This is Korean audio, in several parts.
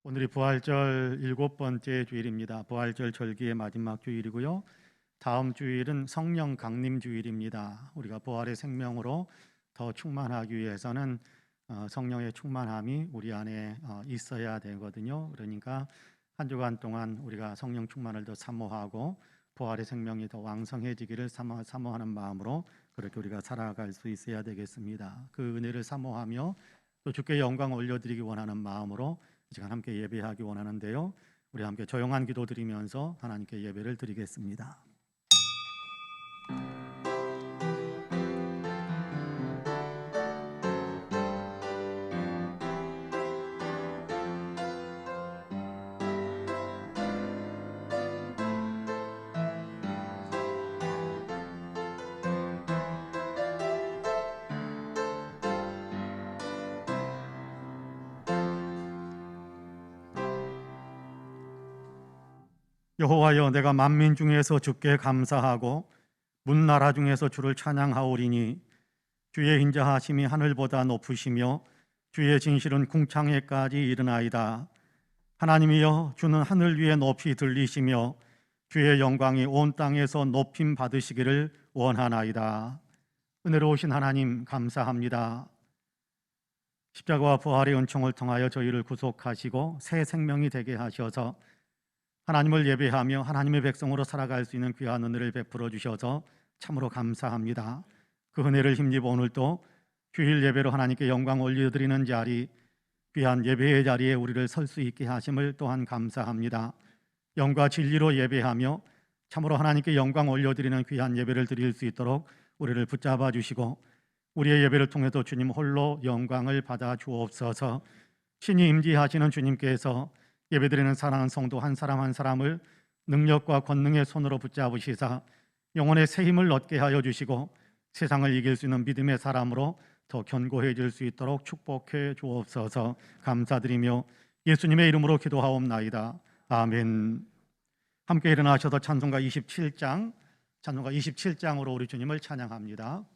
오늘이 부활절 7번째 주일입니다. 부활절 절기의 마지막 주일이고요. 다음 주일은 성령 강림 주일입니다. 우리가 부활의 생명으로 더 충만하기 위해서는 성령의 충만함이 우리 안에 있어야 되거든요. 그러니까 한 주간 동안 우리가 성령 충만을 더 사모하고 부활의 생명이 더 왕성해지기를 사모하는 마음으로 그렇게 우리가 살아갈 수 있어야 되겠습니다. 그 은혜를 사모하며 또 주께 영광 올려드리기 원하는 마음으로 이 시간 함께 예배하기 원하는데요. 우리 함께 조용한 기도 드리면서 하나님께 예배를 드리겠습니다. 여호와여, 내가 만민 중에서 주께 감사하고 문나라 중에서 주를 찬양하오리니 주의 인자하심이 하늘보다 높으시며 주의 진실은 궁창에까지 이르나이다. 하나님이여, 주는 하늘 위에 높이 들리시며 주의 영광이 온 땅에서 높임 받으시기를 원하나이다. 은혜로우신 하나님 감사합니다. 십자가와 부활의 은총을 통하여 저희를 구속하시고 새 생명이 되게 하셔서 하나님을 예배하며 하나님의 백성으로 살아갈 수 있는 귀한 은혜를 베풀어 주셔서 참으로 감사합니다. 그 은혜를 힘입어 오늘도 주일 예배로 하나님께 영광 올려드리는 자리, 귀한 예배의 자리에 우리를 설 수 있게 하심을 또한 감사합니다. 영과 진리로 예배하며 참으로 하나님께 영광 올려드리는 귀한 예배를 드릴 수 있도록 우리를 붙잡아 주시고 우리의 예배를 통해서 주님 홀로 영광을 받아 주옵소서. 신이 임재하시는 주님께서 예배드리는 사랑하는 성도 한 사람 한 사람을 능력과 권능의 손으로 붙잡으시사 영혼의 새 힘을 얻게 하여 주시고 세상을 이길 수 있는 믿음의 사람으로 더 견고해질 수 있도록 축복해 주옵소서. 감사드리며 예수님의 이름으로 기도하옵나이다. 아멘. 함께 일어나셔서 찬송가 27장으로 우리 주님을 찬양합니다.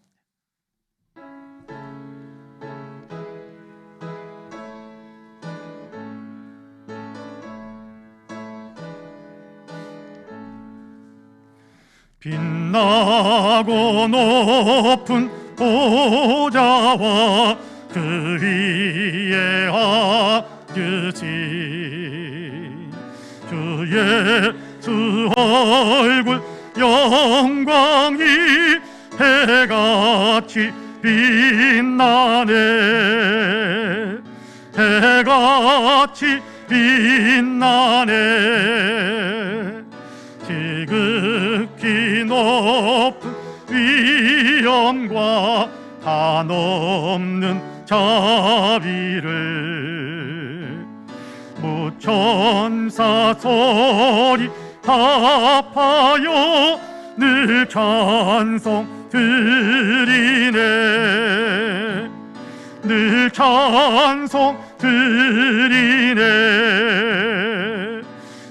빛나고 높은 보좌와 그 위에 앉으신 주 예수 얼굴 영광이 해같이 빛나네. 해같이 빛나네. 지극히 높은 위엄과 한없는 자비를 무천사 소리 합하여 늘 찬송 드리네. 늘 찬송 드리네.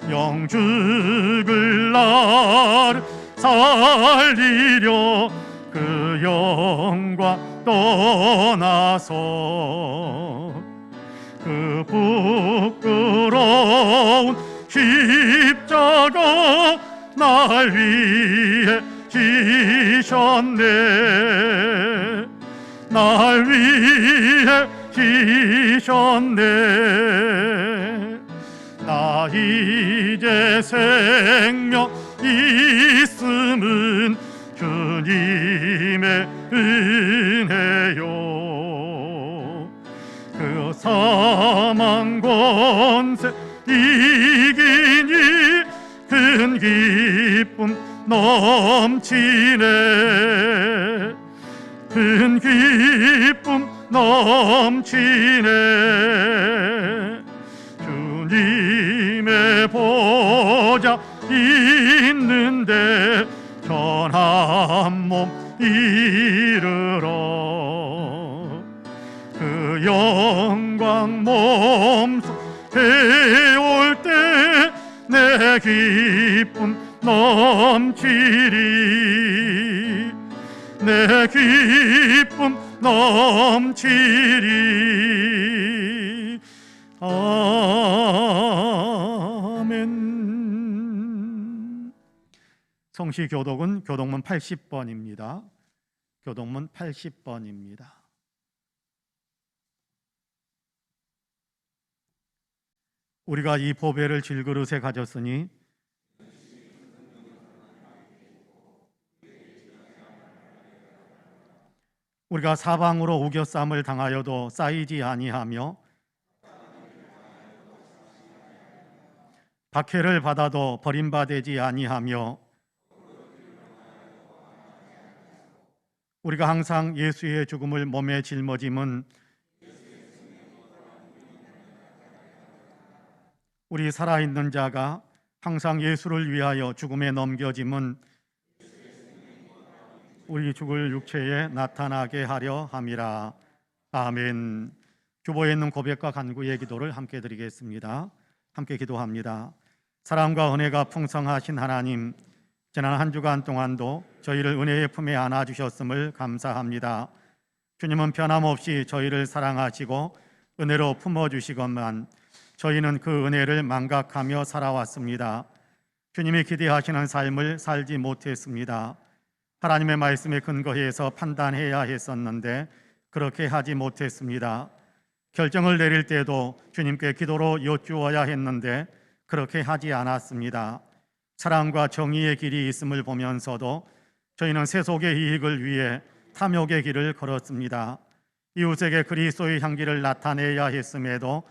영죽을 나를 살리려 그 영광 떠나서 그 부끄러운 십자가 날 위해 지셨네. 날 위해 지셨네. 나 이제 생명 있음은 주님의 은혜요. 그 사망 권세 이기니 큰 기쁨 넘치네. 큰 기쁨 넘치네. 주님의 보좌 있는데 전한 몸 이르러 그 영광 몸소 배울 때 내 기쁨 넘치리. 내 기쁨 넘치리. 아멘. 성시 교독은 교독문 80번입니다. 교독문 80번입니다. 우리가 이 보배를 질그릇에 가졌으니 우리가 사방으로 우겨쌈을 당하여도 쌓이지 아니하며 박해를 받아도 버림받지 아니하며 우리가 항상 예수의 죽음을 몸에 짊어짐은 우리 살아있는 자가 항상 예수를 위하여 죽음에 넘겨짐은 우리 죽을 육체에 나타나게 하려 함이라. 아멘. 주보에 있는 고백과 간구의 기도를 함께 드리겠습니다. 함께 기도합니다. 사랑과 은혜가 풍성하신 하나님, 지난 한 주간 동안도 저희를 은혜의 품에 안아주셨음을 감사합니다. 주님은 변함없이 저희를 사랑하시고 은혜로 품어주시건만 저희는 그 은혜를 망각하며 살아왔습니다. 주님이 기대하시는 삶을 살지 못했습니다. 하나님의 말씀에 근거해서 판단해야 했었는데 그렇게 하지 못했습니다. 결정을 내릴 때도 주님께 기도로 여쭈어야 했는데 그렇게 하지 않았습니다. 사랑과 정의의 길이 있음을 보면서도 저희는 세속의 이익을 위해 탐욕의 길을 걸었습니다. 이웃에게 그리스도의 향기를 나타내야 했음에도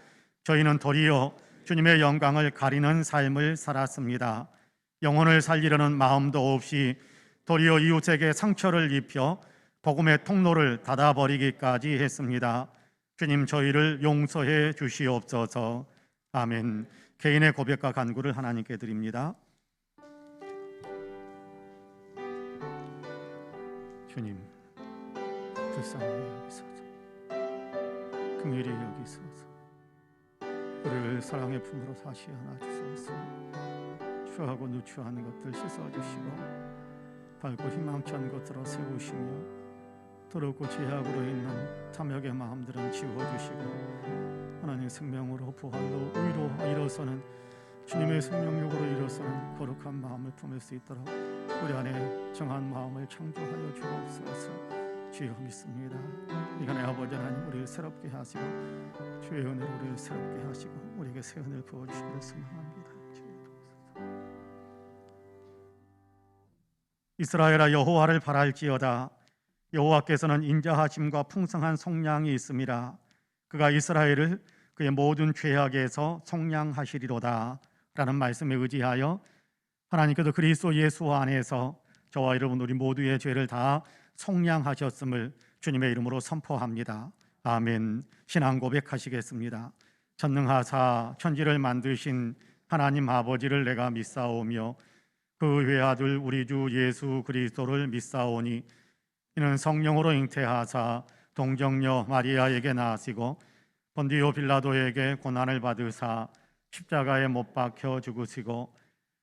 저희는 도리어 주님의 영광을 가리는 삶을 살았습니다. 영혼을 살리려는 마음도 없이 도리어 이웃에게 상처를 입혀 복음의 통로를 닫아버리기까지 했습니다. 주님, 저희를 용서해 주시옵소서. 아멘. 개인의 고백과 간구를 하나님께 드립니다. 주님, 불쌍히 여기소서. 긍휼히 여기소서. 우리를 사랑의 품으로 다시 안아주소서. 추하고 누추한 것들 씻어주시고 밝고 희망찬 것들로 세우시며 더럽고 죄악으로 있는 탐욕의 마음들은 지워주시고 하나님 생명으로 부활로 의로 일어서는 주님의 생명력으로 일어서는 거룩한 마음을 품을 수 있도록 우리 안에 정한 마음을 창조하여 주옵소서. 주여 믿습니다. 이간의 아버지 하나님, 우리를 새롭게 하시고 주의 은혜로 우리를 새롭게 하시고 우리에게 새 은혜를 부어주시기를 소망합니다. 이스라엘아, 여호와를 바랄지어다. 여호와께서는 인자하심과 풍성한 속량이 있음이라. 그가 이스라엘을 그의 모든 죄악에서 속량하시리로다 라는 말씀에 의지하여 하나님께서 그리스도 예수 안에서 저와 여러분 우리 모두의 죄를 다 속량하셨음을 주님의 이름으로 선포합니다. 아멘. 신앙 고백하시겠습니다. 전능하사 천지를 만드신 하나님 아버지를 내가 믿사오며 그 외아들 우리 주 예수 그리스도를 믿사오니 이는 성령으로 잉태하사 동정녀 마리아에게 나시고 본디오 빌라도에게 고난을 받으사 십자가에 못 박혀 죽으시고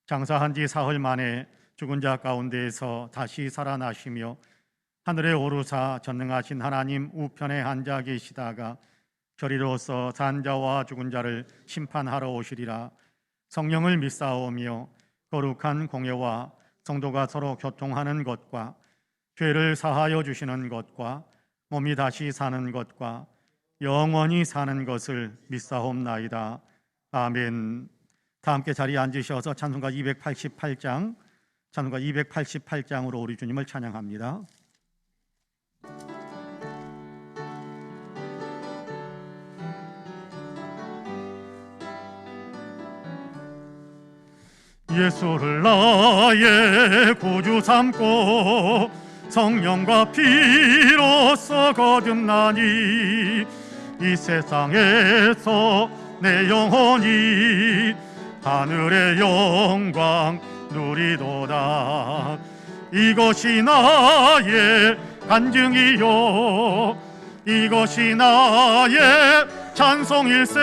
장사한 지 사흘 만에 죽은 자 가운데에서 다시 살아나시며 하늘에 오르사 전능하신 하나님 우편에 앉아 계시다가 저리로서 산 자와 죽은 자를 심판하러 오시리라. 성령을 믿사오며 거룩한 공예와 성도가 서로 교통하는 것과 죄를 사하여 주시는 것과 몸이 다시 사는 것과 영원히 사는 것을 믿사옵나이다. 아멘. 다 함께 자리에 앉으셔서 찬송가 288장으로 우리 주님을 찬양합니다. 예수를 나의 구주 삼고 성령과 피로써 거듭나니 이 세상에서 내 영혼이 하늘의 영광 누리도다. 이것이 나의 간증이요 이것이 나의 찬송일세.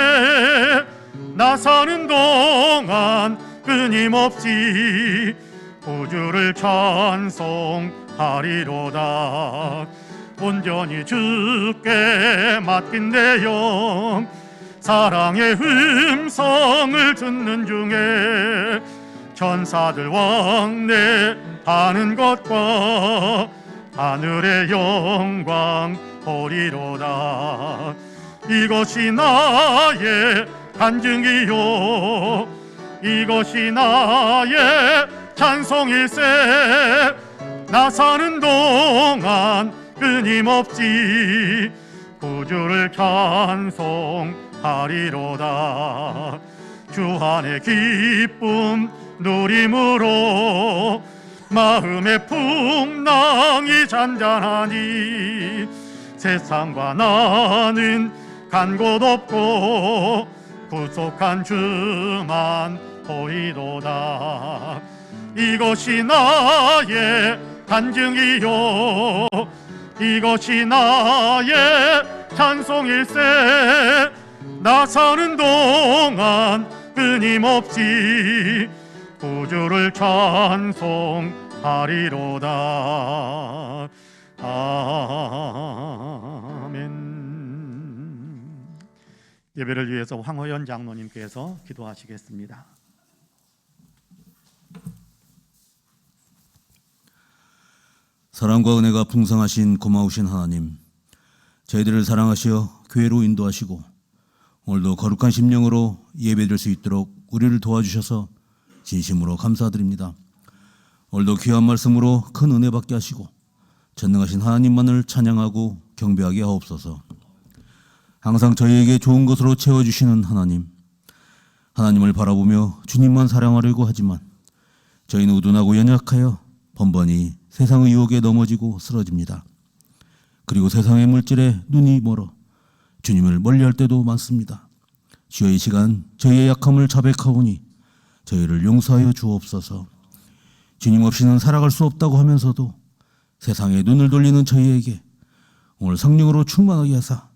나 사는 동안 끊임없이 구주를 찬송하리로다. 온전히 주께 맡긴 내 영 사랑의 음성을 듣는 중에 천사들 왕래하는 것과 하늘의 영광 보리로다. 이것이 나의 간증이요 이것이 나의 찬송일세. 나 사는 동안 끊임없이 구주를 찬송하리로다. 주 안에 기쁨 누림으로 마음의 풍랑이 잔잔하니 세상과 나는 간 곳 없고 구속한 주만 보이도다. 이것이 나의 간증이요 이것이 나의 찬송일세. 나 사는 동안 끊임없이 구주를 찬송하리로다. 아멘. 예배를 위해서 황호연 장로님께서 기도하시겠습니다. 사랑과 은혜가 풍성하신 고마우신 하나님, 저희들을 사랑하시어 교회로 인도하시고 오늘도 거룩한 심령으로 예배드릴 수 있도록 우리를 도와주셔서 진심으로 감사드립니다. 오늘도 귀한 말씀으로 큰 은혜 받게 하시고 전능하신 하나님만을 찬양하고 경배하게 하옵소서. 항상 저희에게 좋은 것으로 채워주시는 하나님, 하나님을 바라보며 주님만 사랑하려고 하지만 저희는 우둔하고 연약하여 번번이 세상의 유혹에 넘어지고 쓰러집니다. 그리고 세상의 물질에 눈이 멀어 주님을 멀리할 때도 많습니다. 주여, 이 시간 저희의 약함을 자백하오니 저희를 용서하여 주옵소서. 주님 없이는 살아갈 수 없다고 하면서도 세상에 눈을 돌리는 저희에게 오늘 성령으로 충만하게 하사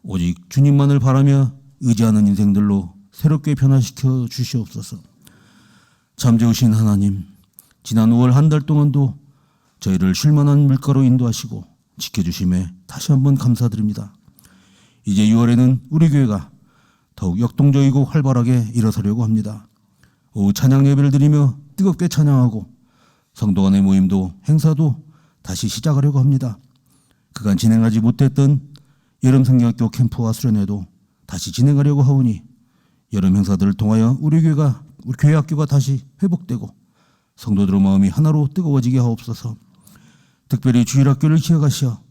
오직 주님만을 바라며 의지하는 인생들로 새롭게 변화시켜 주시옵소서. 참 좋으신 하나님, 지난 5월 한 달 동안도 저희를 쉴만한 물가로 인도하시고 지켜주심에 다시 한번 감사드립니다. 이제 6월에는 우리 교회가 더욱 역동적이고 활발하게 일어서려고 합니다. 오후 찬양 예배를 드리며 뜨겁게 찬양하고 성도 간의 모임도 행사도 다시 시작하려고 합니다. 그간 진행하지 못했던 여름 성경학교 캠프와 수련회도 다시 진행하려고 하오니 여름 행사들을 통하여 우리 교회 학교가 다시 회복되고 성도들의 마음이 하나로 뜨거워지게 하옵소서. 특별히 주일학교를 기억하시어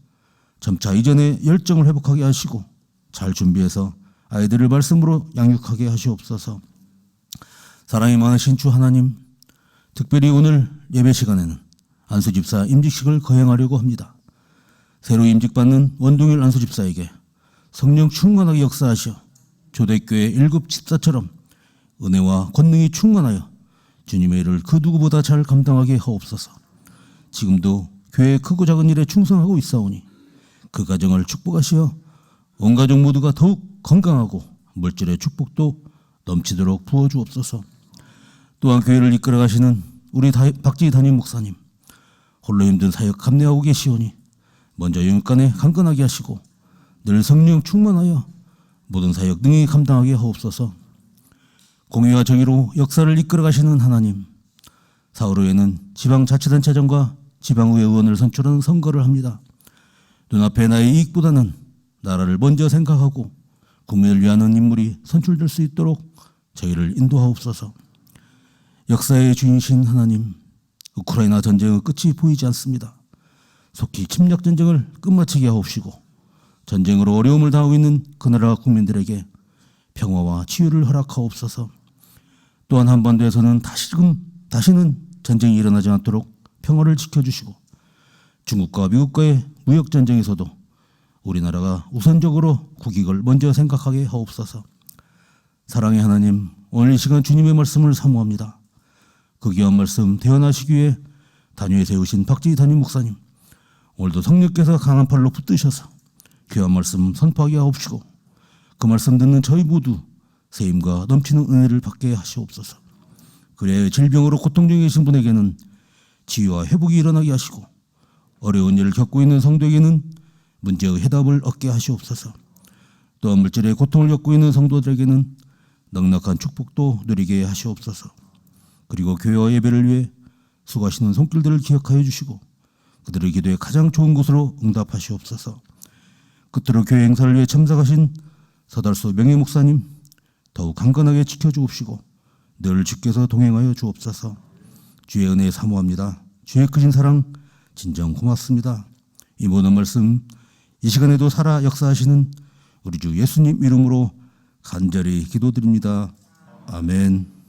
점차 이전의 열정을 회복하게 하시고 잘 준비해서 아이들을 말씀으로 양육하게 하시옵소서. 사랑이 많으신 주 하나님, 특별히 오늘 예배 시간에는 안수집사 임직식을 거행하려고 합니다. 새로 임직받는 원동일 안수집사에게 성령 충만하게 역사하시어 초대교회 1급 집사처럼 은혜와 권능이 충만하여 주님의 일을 그 누구보다 잘 감당하게 하옵소서. 지금도 교회의 크고 작은 일에 충성하고 있사오니 그 가정을 축복하시어 온 가족 모두가 더욱 건강하고 물질의 축복도 넘치도록 부어주옵소서. 또한 교회를 이끌어가시는 우리 박지희 담임 목사님, 홀로 힘든 사역 감내하고 계시오니 먼저 영육간에 강건하게 하시고 늘 성령 충만하여 모든 사역 능히 감당하게 하옵소서. 공의와 정의로 역사를 이끌어가시는 하나님, 사흘 후에는 지방자치단체장과 지방의회 의원을 선출하는 선거를 합니다. 눈앞의 나의 이익보다는 나라를 먼저 생각하고 국민을 위하는 인물이 선출될 수 있도록 저희를 인도하옵소서. 역사의 주인이신 하나님, 우크라이나 전쟁의 끝이 보이지 않습니다. 속히 침략 전쟁을 끝마치게 하옵시고 전쟁으로 어려움을 당하고 있는 그 나라 국민들에게 평화와 치유를 허락하옵소서. 또한 한반도에서는 다시는 전쟁이 일어나지 않도록 평화를 지켜주시고 중국과 미국과의 무역 전쟁에서도 우리나라가 우선적으로 국익을 먼저 생각하게 하옵소서. 사랑의 하나님, 오늘 이 시간 주님의 말씀을 사모합니다. 그 귀한 말씀 대언하시기 위해 단위에 세우신 박지희 담임 목사님, 오늘도 성령께서 강한 팔로 붙드셔서 귀한 말씀 선포하게 하옵시고 그 말씀 듣는 저희 모두 세임과 넘치는 은혜를 받게 하시옵소서. 그래야 질병으로 고통 중에 계신 분에게는 치유와 회복이 일어나게 하시고 어려운 일을 겪고 있는 성도에게는 문제의 해답을 얻게 하시옵소서. 또한 물질의 고통을 겪고 있는 성도들에게는 넉넉한 축복도 누리게 하시옵소서. 그리고 교회와 예배를 위해 수고하시는 손길들을 기억하여 주시고 그들의 기도에 가장 좋은 곳으로 응답하시옵소서. 끝으로 교회 행사를 위해 참석하신 서달수 명예 목사님 더욱 강건하게 지켜주옵시고 늘 주께서 동행하여 주옵소서. 주의 은혜에 사모합니다. 주의 크신 사랑 진정 고맙습니다. 이 모든 말씀 이 시간에도 살아 역사하시는 우리 주 예수님 이름으로 간절히 기도드립니다. 아멘.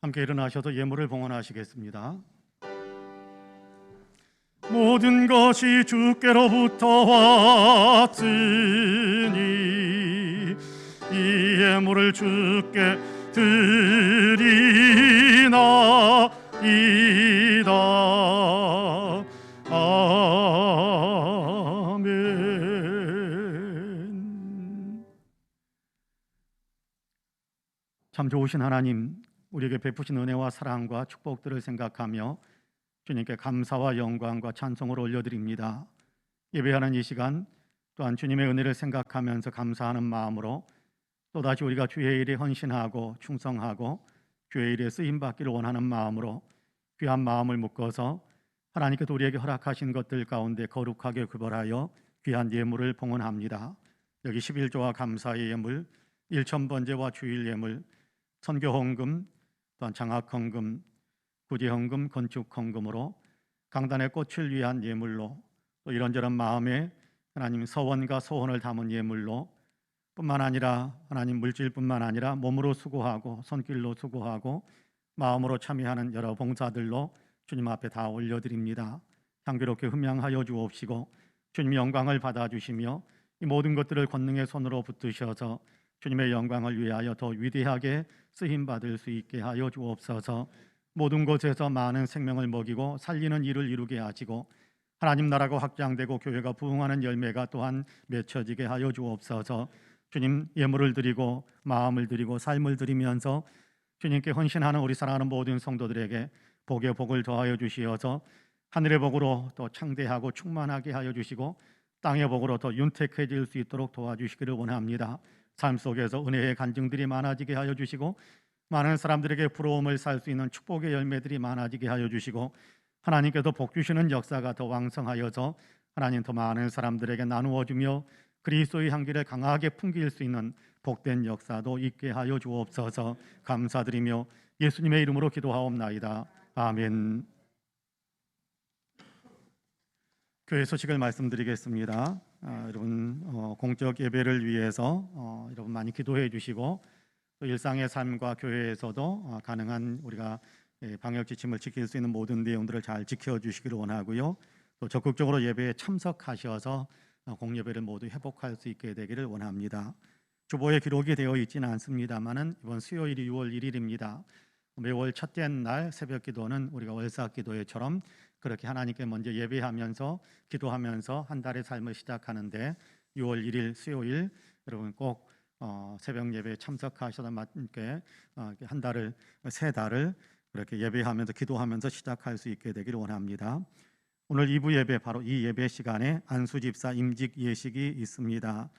함께 일어나셔서 예물을 봉헌하시겠습니다. 모든 것이 주께로부터 왔으니 이 예물을 주께 드리나이다. 아멘. 참 좋으신 하나님, 우리에게 베푸신 은혜와 사랑과 축복들을 생각하며 주님께 감사와 영광과 찬송을 올려드립니다. 예배하는 이 시간 또한 주님의 은혜를 생각하면서 감사하는 마음으로 또다시 우리가 주의 일에 헌신하고 충성하고 주의 일에 쓰임받기를 원하는 마음으로 귀한 마음을 묶어서 하나님께서 우리에게 허락하신 것들 가운데 거룩하게 구별하여 귀한 예물을 봉헌합니다. 여기 11조와 감사의 예물, 일천번제와 주일 예물, 선교헌금, 또한 장학헌금, 구제헌금, 건축헌금으로 강단의 꽃을 위한 예물로 또 이런저런 마음에 하나님 서원과 소원을 담은 예물로 뿐만 아니라 하나님 물질뿐만 아니라 몸으로 수고하고 손길로 수고하고 마음으로 참여하는 여러 봉사들로 주님 앞에 다 올려드립니다. 향기롭게 흠양하여 주옵시고 주님 영광을 받아주시며 이 모든 것들을 권능의 손으로 붙드셔서 주님의 영광을 위하여 더 위대하게 쓰임받을 수 있게 하여 주옵소서. 모든 곳에서 많은 생명을 먹이고 살리는 일을 이루게 하시고 하나님 나라가 확장되고 교회가 부흥하는 열매가 또한 맺혀지게 하여 주옵소서. 주님 예물을 드리고 마음을 드리고 삶을 드리면서 주님께 헌신하는 우리 사랑하는 모든 성도들에게 복의 복을 더하여 주시어서 하늘의 복으로 더 창대하고 충만하게 하여 주시고 땅의 복으로 더 윤택해질 수 있도록 도와주시기를 원합니다. 삶 속에서 은혜의 간증들이 많아지게 하여 주시고 많은 사람들에게 부러움을 살 수 있는 축복의 열매들이 많아지게 하여 주시고 하나님께서 복 주시는 역사가 더 왕성하여서 하나님 더 많은 사람들에게 나누어 주며 그리스도의 향기를 강하게 풍길 수 있는 복된 역사도 있게 하여 주옵소서. 감사드리며 예수님의 이름으로 기도하옵나이다. 아멘. 교회 소식을 말씀드리겠습니다. 여러분 공적 예배를 위해서 여러분 많이 기도해 주시고 또 일상의 삶과 교회에서도 가능한 우리가 방역 지침을 지킬 수 있는 모든 내용들을 잘 지켜주시기를 원하고요. 또 적극적으로 예배에 참석하셔서 공예배를 모두 회복할 수 있게 되기를 원합니다. 주보에 기록이 되어 있지는 않습니다만은 이번 수요일이 6월 1일입니다. 매월 첫째 날 새벽 기도는 우리가 월사 기도회처럼 그렇게 하나님께 먼저 예배하면서 기도하면서 한 달의 삶을 시작하는데 6월 1일 수요일 여러분 꼭 새벽 예배에 참석하셔서 함께 한 달을 세 달을 그렇게 예배하면서 기도하면서 시작할 수 있게 되기를 원합니다. 오늘 2부 예배 바로 이 예배 시간에 안수 집사 임직 예식이 있습니다.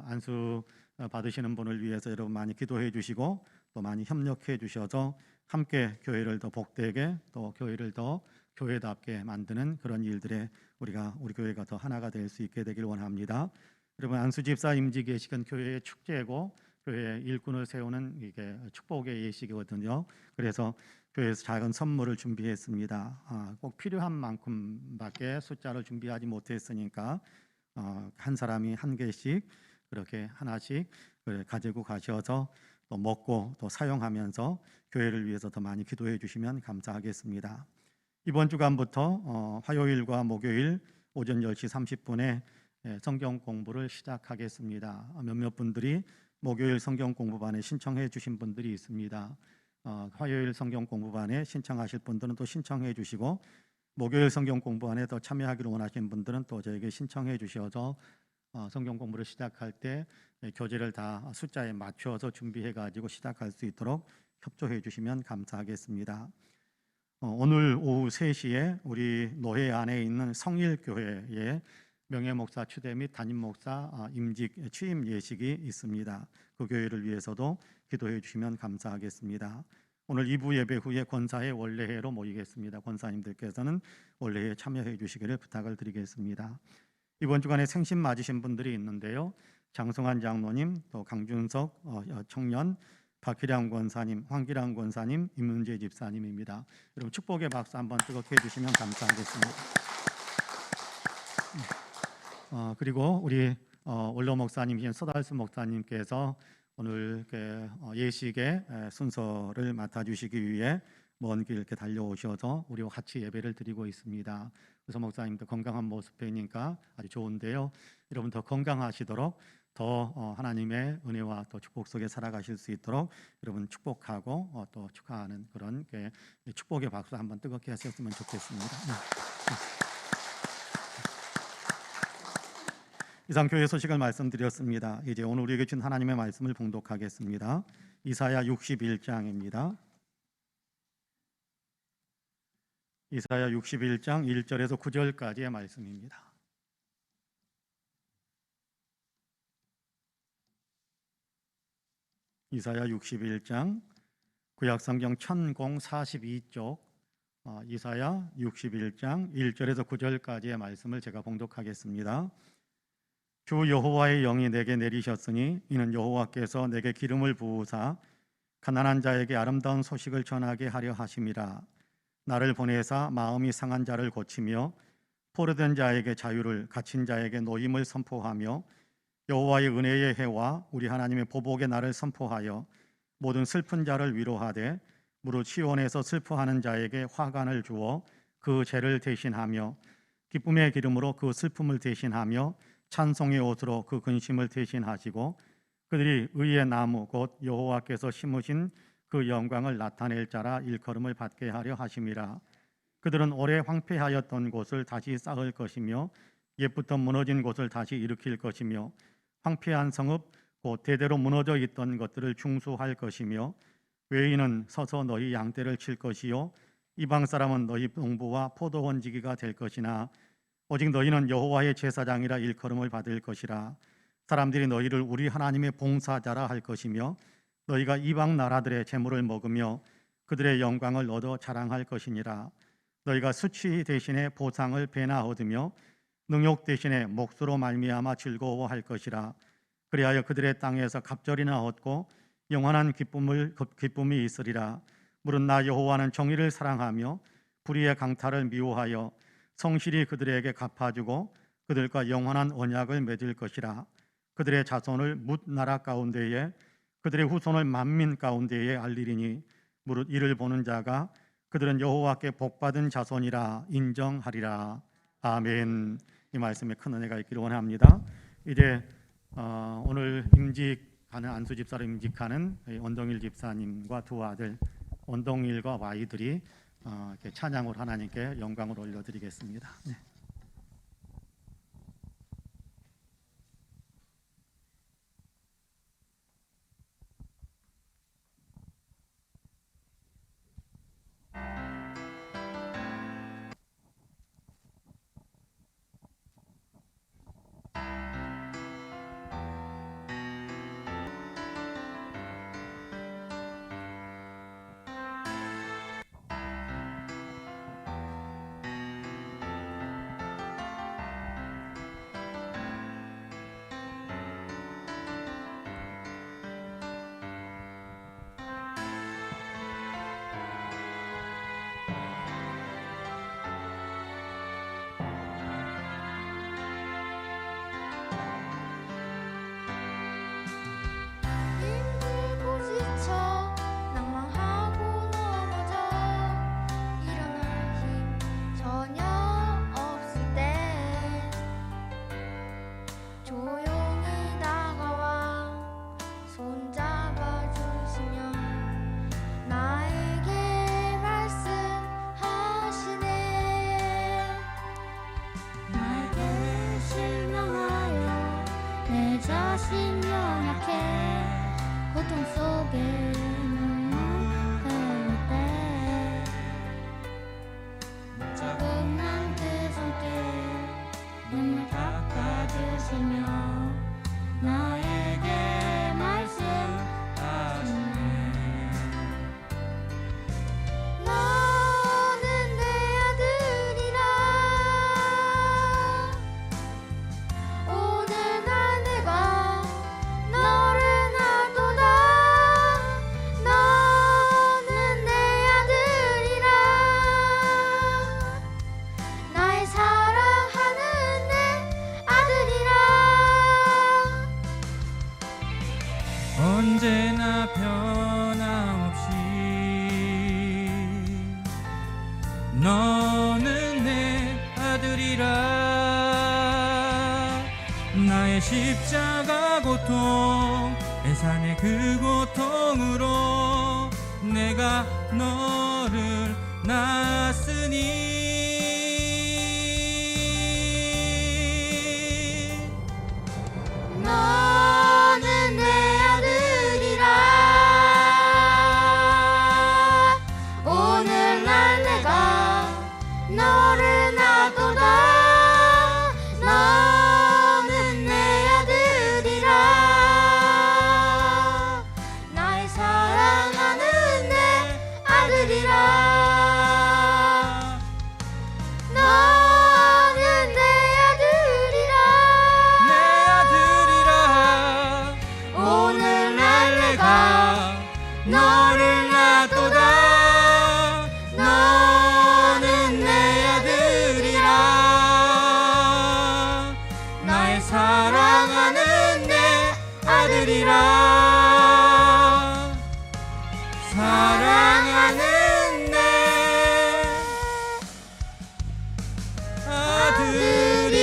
안수 받으시는 분을 위해서 여러분 많이 기도해 주시고 또 많이 협력해 주셔서 함께 교회를 더 복되게 또 교회를 더 교회답게 만드는 그런 일들에 우리 교회가 더 하나가 될 수 있게 되길 원합니다. 여러분 안수 집사 임직 예식은 교회의 축제고 교회의 일꾼을 세우는 이게 축복의 예식이거든요. 그래서 교회에서 작은 선물을 준비했습니다. 꼭 필요한 만큼밖에 숫자를 준비하지 못했으니까 한 사람이 한 개씩 그렇게 하나씩 가지고 가셔서 또 먹고 또 사용하면서 교회를 위해서 더 많이 기도해 주시면 감사하겠습니다. 이번 주간부터 화요일과 목요일 오전 10시 30분에 성경 공부를 시작하겠습니다. 몇몇 분들이 목요일 성경 공부반에 신청해 주신 분들이 있습니다. 화요일 성경 공부반에 신청하실 분들은 또 신청해 주시고 목요일 성경 공부안에 더 참여하기를 원하시는 분들은 또 저에게 신청해 주셔서 성경 공부를 시작할 때 교재를 다 숫자에 맞춰서 준비해 가지고 시작할 수 있도록 협조해 주시면 감사하겠습니다. 오늘 오후 3시에 우리 노회 안에 있는 성일교회에 명예목사 추대 및 담임목사 임직 취임 예식이 있습니다. 그 교회를 위해서도 기도해 주시면 감사하겠습니다. 오늘 2부 예배 후에 권사회 원례회로 모이겠습니다. 권사님들께서는 원례회에 참여해 주시기를 부탁을 드리겠습니다. 이번 주간에 생신 맞으신 분들이 있는데요. 장성환 장로님, 또 강준석 청년, 박희량 권사님, 황기랑 권사님, 임은재 집사님입니다. 여러분 축복의 박수 한번 뜨겁게 해주시면 감사하겠습니다. 그리고 우리 원로 목사님이신 서달수 목사님께서 오늘 예식의 순서를 맡아주시기 위해 먼 길 이렇게 달려오셔서 우리와 같이 예배를 드리고 있습니다. 그래서 목사님도 건강한 모습 뵈니까 아주 좋은데요. 여러분 더 건강하시도록 더 하나님의 은혜와 또 축복 속에 살아가실 수 있도록 여러분 축복하고 또 축하하는 그런 축복의 박수 한번 뜨겁게 하셨으면 좋겠습니다. 이상 교회 소식을 말씀드렸습니다. 이제 오늘 우리에게 준 하나님의 말씀을 봉독하겠습니다. 이사야 61장입니다. 이사야 61장 1절에서 9절까지의 말씀입니다. 이사야 61장 구약성경 1042쪽 이사야 61장 1절에서 9절까지의 말씀을 제가 봉독하겠습니다. 주 여호와의 영이 내게 내리셨으니 이는 여호와께서 내게 기름을 부으사 가난한 자에게 아름다운 소식을 전하게 하려 하심이라. 나를 보내사 마음이 상한 자를 고치며 포로된 자에게 자유를, 갇힌 자에게 노임을 선포하며 여호와의 은혜의 해와 우리 하나님의 보복의 날을 선포하여 모든 슬픈 자를 위로하되 무릇 시온에서 슬퍼하는 자에게 화관을 주어 그 죄를 대신하며 기쁨의 기름으로 그 슬픔을 대신하며 찬송의 옷으로 그 근심을 대신하시고 그들이 의의 나무 곧 여호와께서 심으신 그 영광을 나타낼 자라 일컬음을 받게 하려 하심이라. 그들은 오래 황폐하였던 곳을 다시 쌓을 것이며 옛부터 무너진 곳을 다시 일으킬 것이며 황폐한 성읍 곧 대대로 무너져 있던 것들을 중수할 것이며 외인은 서서 너희 양떼를 칠 것이요 이방 사람은 너희 농부와 포도원지기가 될 것이나 오직 너희는 여호와의 제사장이라 일컬음을 받을 것이라. 사람들이 너희를 우리 하나님의 봉사자라 할 것이며 너희가 이방 나라들의 재물을 먹으며 그들의 영광을 얻어 자랑할 것이니라. 너희가 수치 대신에 보상을 배나 얻으며 능욕 대신에 몫으로 말미암아 즐거워할 것이라. 그리하여 그들의 땅에서 갑절이나 얻고 영원한 기쁨이 있으리라. 무릇 나 여호와는 정의를 사랑하며 불의의 강탈을 미워하여 성실히 그들에게 갚아주고 그들과 영원한 언약을 맺을 것이라. 그들의 자손을 뭇 나라 가운데에 그들의 후손을 만민 가운데에 알리리니 무릇 이를 보는 자가 그들은 여호와께 복받은 자손이라 인정하리라. 아멘. 이 말씀에 큰 은혜가 있기를 원합니다. 이제 오늘 임직하는 안수 집사로 임직하는 원동일 집사님과 두 아들 원동일과 와이들이 이렇게 찬양으로 하나님께 영광을 올려드리겠습니다. 네. 너는 내 아들이라. 나의 십자가 고통, 배산의 그 고통으로 내가 너를 낳았으니. 너는 내 아들이라. 오늘날 내가 너를 낳았도다. 너는 내 아들이라. 나의 사랑하는 내 아들이라. 너는 내 아들이라. 내 아들이라. 오늘날 내가 너를 낳았도다. 너는 내 아들이라. 나의 사랑하는 내 아들이라. 사랑하는 내 아들이라.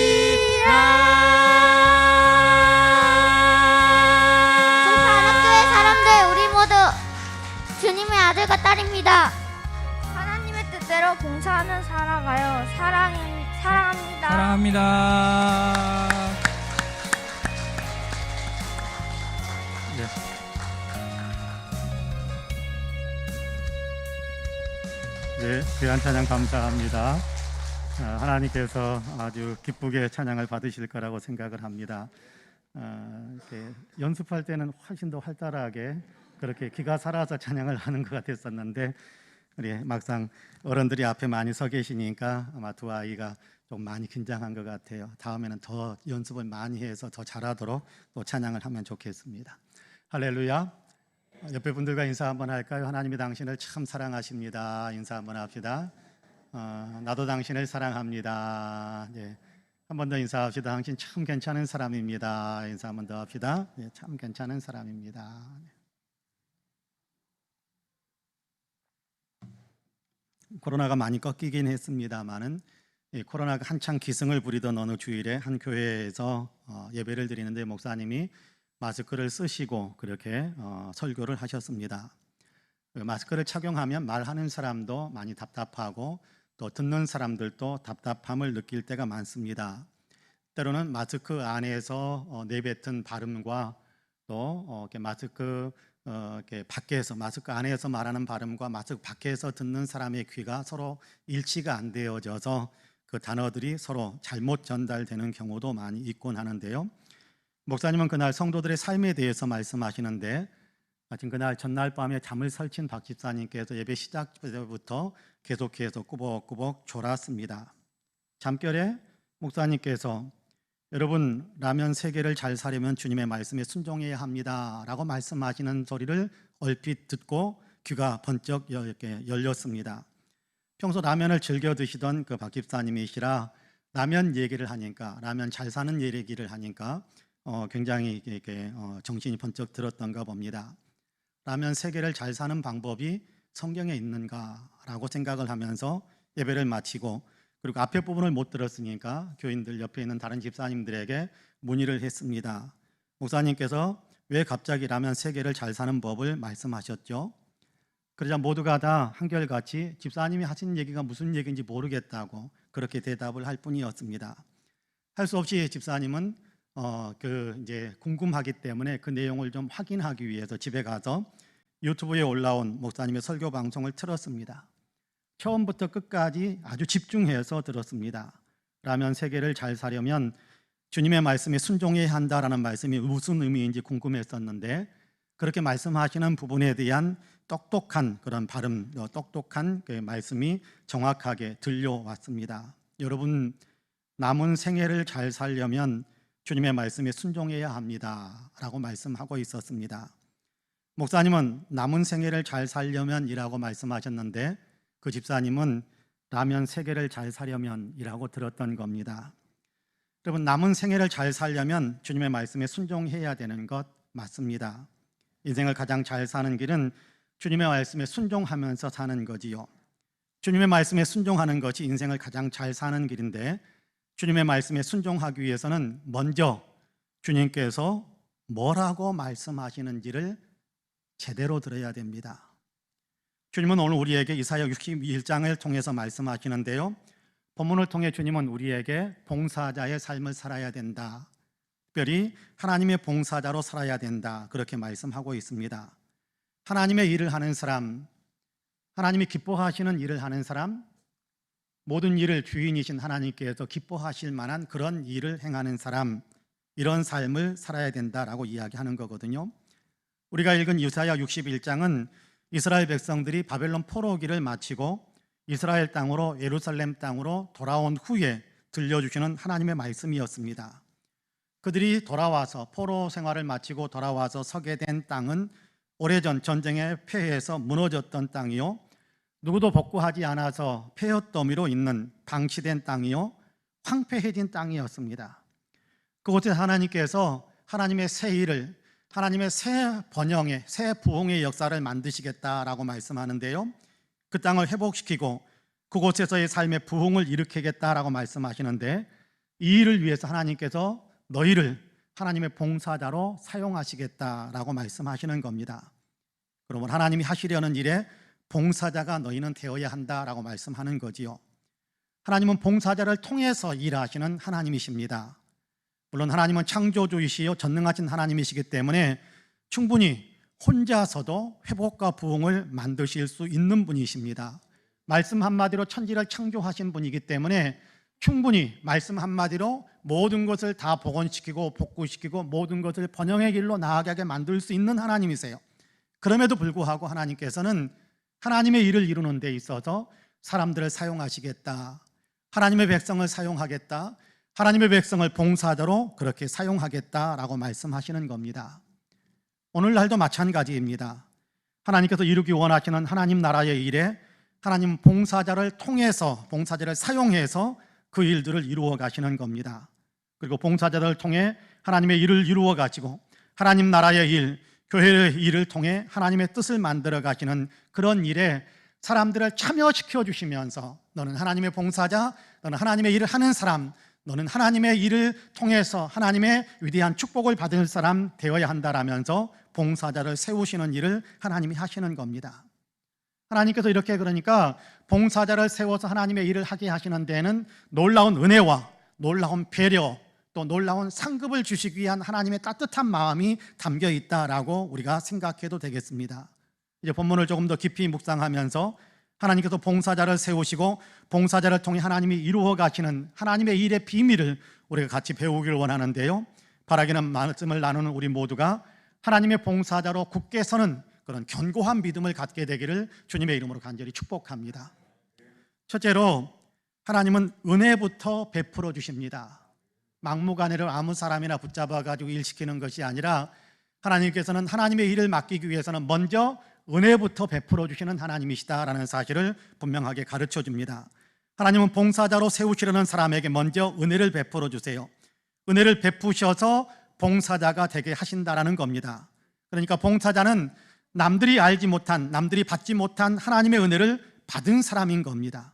송파한학교의 사람들, 우리 모두 주님의 아들과 딸입니다. 하나님의 뜻대로 봉사하며 살아가요. 사랑합니다. 사랑합니다. 네. 네, 귀한 찬양 감사합니다. 하나님께서 아주 기쁘게 찬양을 받으실 거라고 생각을 합니다. 이렇게 연습할 때는 훨씬 더 활달하게 그렇게 기가 살아서 찬양을 하는 것 같았었는데 우리 막상 어른들이 앞에 많이 서 계시니까 아마 두 아이가 좀 많이 긴장한 것 같아요. 다음에는 더 연습을 많이 해서 더 잘하도록 또 찬양을 하면 좋겠습니다. 할렐루야. 옆에 분들과 인사 한번 할까요? 하나님이 당신을 참 사랑하십니다. 인사 한번 합시다. 나도 당신을 사랑합니다. 네. 한 번 더 인사합시다. 당신 참 괜찮은 사람입니다. 인사 한 번 더 합시다. 네, 참 괜찮은 사람입니다. 코로나가 많이 꺾이긴 했습니다만은 코로나가 한창 기승을 부리던 어느 주일에 한 교회에서 예배를 드리는데 목사님이 마스크를 쓰시고 그렇게 설교를 하셨습니다. 마스크를 착용하면 말하는 사람도 많이 답답하고 또 듣는 사람들도 답답함을 느낄 때가 많습니다. 때로는 마스크 안에서 내뱉은 발음과 또 마스크 이렇게 밖에서 마스크 안에서 말하는 발음과 마스크 밖에서 듣는 사람의 귀가 서로 일치가 안 되어져서 그 단어들이 서로 잘못 전달되는 경우도 많이 있곤 하는데요. 목사님은 그날 성도들의 삶에 대해서 말씀하시는데 마침 그날 전날 밤에 잠을 설친 박 집사님께서 예배 시작 때부터 계속해서 꾸벅꾸벅 졸았습니다. 잠결에 목사님께서 여러분 라면 3개를 잘 사려면 주님의 말씀에 순종해야 합니다 라고 말씀하시는 소리를 얼핏 듣고 귀가 번쩍 이렇게 열렸습니다. 평소 라면을 즐겨 드시던 그 박 집사님이시라 라면 얘기를 하니까 라면 잘 사는 얘기를 하니까 굉장히 이렇게 정신이 번쩍 들었던가 봅니다. 라면 3개를 잘 사는 방법이 성경에 있는가라고 생각을 하면서 예배를 마치고 그리고 앞에 부분을 못 들었으니까 교인들 옆에 있는 다른 집사님들에게 문의를 했습니다. 목사님께서 왜 갑자기 라면 3개를 잘 사는 법을 말씀하셨죠? 그러자 모두가 다 한결같이 집사님이 하신 얘기가 무슨 얘기인지 모르겠다고 그렇게 대답을 할 뿐이었습니다. 할 수 없이 집사님은 이제 궁금하기 때문에 그 내용을 좀 확인하기 위해서 집에 가서 유튜브에 올라온 목사님의 설교 방송을 틀었습니다. 처음부터 끝까지 아주 집중해서 들었습니다. 라면 3개를 잘 사려면 주님의 말씀에 순종해야 한다라는 말씀이 무슨 의미인지 궁금했었는데 그렇게 말씀하시는 부분에 대한 똑똑한 그런 발음, 똑똑한 그 말씀이 정확하게 들려왔습니다. 여러분 남은 생애를 잘 살려면 주님의 말씀에 순종해야 합니다 라고 말씀하고 있었습니다. 목사님은 남은 생애를 잘 살려면 이라고 말씀하셨는데 그 집사님은 라면 3개를 잘 사려면 이라고 들었던 겁니다. 여러분 남은 생애를 잘 살려면 주님의 말씀에 순종해야 되는 것 맞습니다. 인생을 가장 잘 사는 길은 주님의 말씀에 순종하면서 사는 거지요. 주님의 말씀에 순종하는 것이 인생을 가장 잘 사는 길인데, 주님의 말씀에 순종하기 위해서는 먼저 주님께서 뭐라고 말씀하시는지를 제대로 들어야 됩니다. 주님은 오늘 우리에게 이사야 61장을 통해서 말씀하시는데요, 본문을 통해 주님은 우리에게 봉사자의 삶을 살아야 된다, 특별히 하나님의 봉사자로 살아야 된다, 그렇게 말씀하고 있습니다. 하나님의 일을 하는 사람, 하나님이 기뻐하시는 일을 하는 사람, 모든 일을 주인이신 하나님께서 기뻐하실 만한 그런 일을 행하는 사람, 이런 삶을 살아야 된다라고 이야기하는 거거든요. 우리가 읽은 이사야 61장은 이스라엘 백성들이 바벨론 포로기를 마치고 이스라엘 땅으로, 예루살렘 땅으로 돌아온 후에 들려주시는 하나님의 말씀이었습니다. 그들이 돌아와서 포로 생활을 마치고 돌아와서 서게 된 땅은 오래전 전쟁에 패해서 무너졌던 땅이요, 누구도 복구하지 않아서 폐허더미로 있는 방치된 땅이요, 황폐해진 땅이었습니다. 그곳에 하나님께서 하나님의 새 일을, 하나님의 새 번영의, 새 부흥의 역사를 만드시겠다라고 말씀하는데요, 그 땅을 회복시키고 그곳에서의 삶의 부흥을 일으키겠다라고 말씀하시는데, 이 일을 위해서 하나님께서 너희를 하나님의 봉사자로 사용하시겠다라고 말씀하시는 겁니다. 그러면 하나님이 하시려는 일에 봉사자가 너희는 되어야 한다라고 말씀하는 거지요. 하나님은 봉사자를 통해서 일하시는 하나님이십니다. 물론 하나님은 창조주이시요 전능하신 하나님이시기 때문에 충분히 혼자서도 회복과 부흥을 만드실 수 있는 분이십니다. 말씀 한마디로 천지를 창조하신 분이기 때문에 충분히 말씀 한마디로 모든 것을 다 복원시키고 복구시키고 모든 것을 번영의 길로 나아가게 만들 수 있는 하나님이세요. 그럼에도 불구하고 하나님께서는 하나님의 일을 이루는 데 있어서 사람들을 사용하시겠다, 하나님의 백성을 사용하겠다, 하나님의 백성을 봉사자로 그렇게 사용하겠다라고 말씀하시는 겁니다. 오늘날도 마찬가지입니다. 하나님께서 이루기 원하시는 하나님 나라의 일에 하나님 봉사자를 통해서, 봉사자를 사용해서 그 일들을 이루어 가시는 겁니다. 그리고 봉사자들을 통해 하나님의 일을 이루어 가시고 하나님 나라의 일, 교회의 일을 통해 하나님의 뜻을 만들어 가시는 그런 일에 사람들을 참여시켜 주시면서, 너는 하나님의 봉사자, 너는 하나님의 일을 하는 사람, 너는 하나님의 일을 통해서 하나님의 위대한 축복을 받을 사람 되어야 한다라면서 봉사자를 세우시는 일을 하나님이 하시는 겁니다. 하나님께서 이렇게, 그러니까 봉사자를 세워서 하나님의 일을 하게 하시는 데에는 놀라운 은혜와 놀라운 배려, 또 놀라운 상급을 주시기 위한 하나님의 따뜻한 마음이 담겨 있다라고 우리가 생각해도 되겠습니다. 이제 본문을 조금 더 깊이 묵상하면서 하나님께서 봉사자를 세우시고 봉사자를 통해 하나님이 이루어 가시는 하나님의 일의 비밀을 우리가 같이 배우기를 원하는데요, 바라기는 말씀을 나누는 우리 모두가 하나님의 봉사자로 굳게 서는 그런 견고한 믿음을 갖게 되기를 주님의 이름으로 간절히 축복합니다. 첫째로, 하나님은 은혜부터 베풀어 주십니다. 막무가내로 아무 사람이나 붙잡아 가지고 일시키는 것이 아니라 하나님께서는 하나님의 일을 맡기기 위해서는 먼저 은혜부터 베풀어 주시는 하나님이시다라는 사실을 분명하게 가르쳐 줍니다. 하나님은 봉사자로 세우시려는 사람에게 먼저 은혜를 베풀어 주세요. 은혜를 베푸셔서 봉사자가 되게 하신다라는 겁니다. 그러니까 봉사자는 남들이 알지 못한, 남들이 받지 못한 하나님의 은혜를 받은 사람인 겁니다.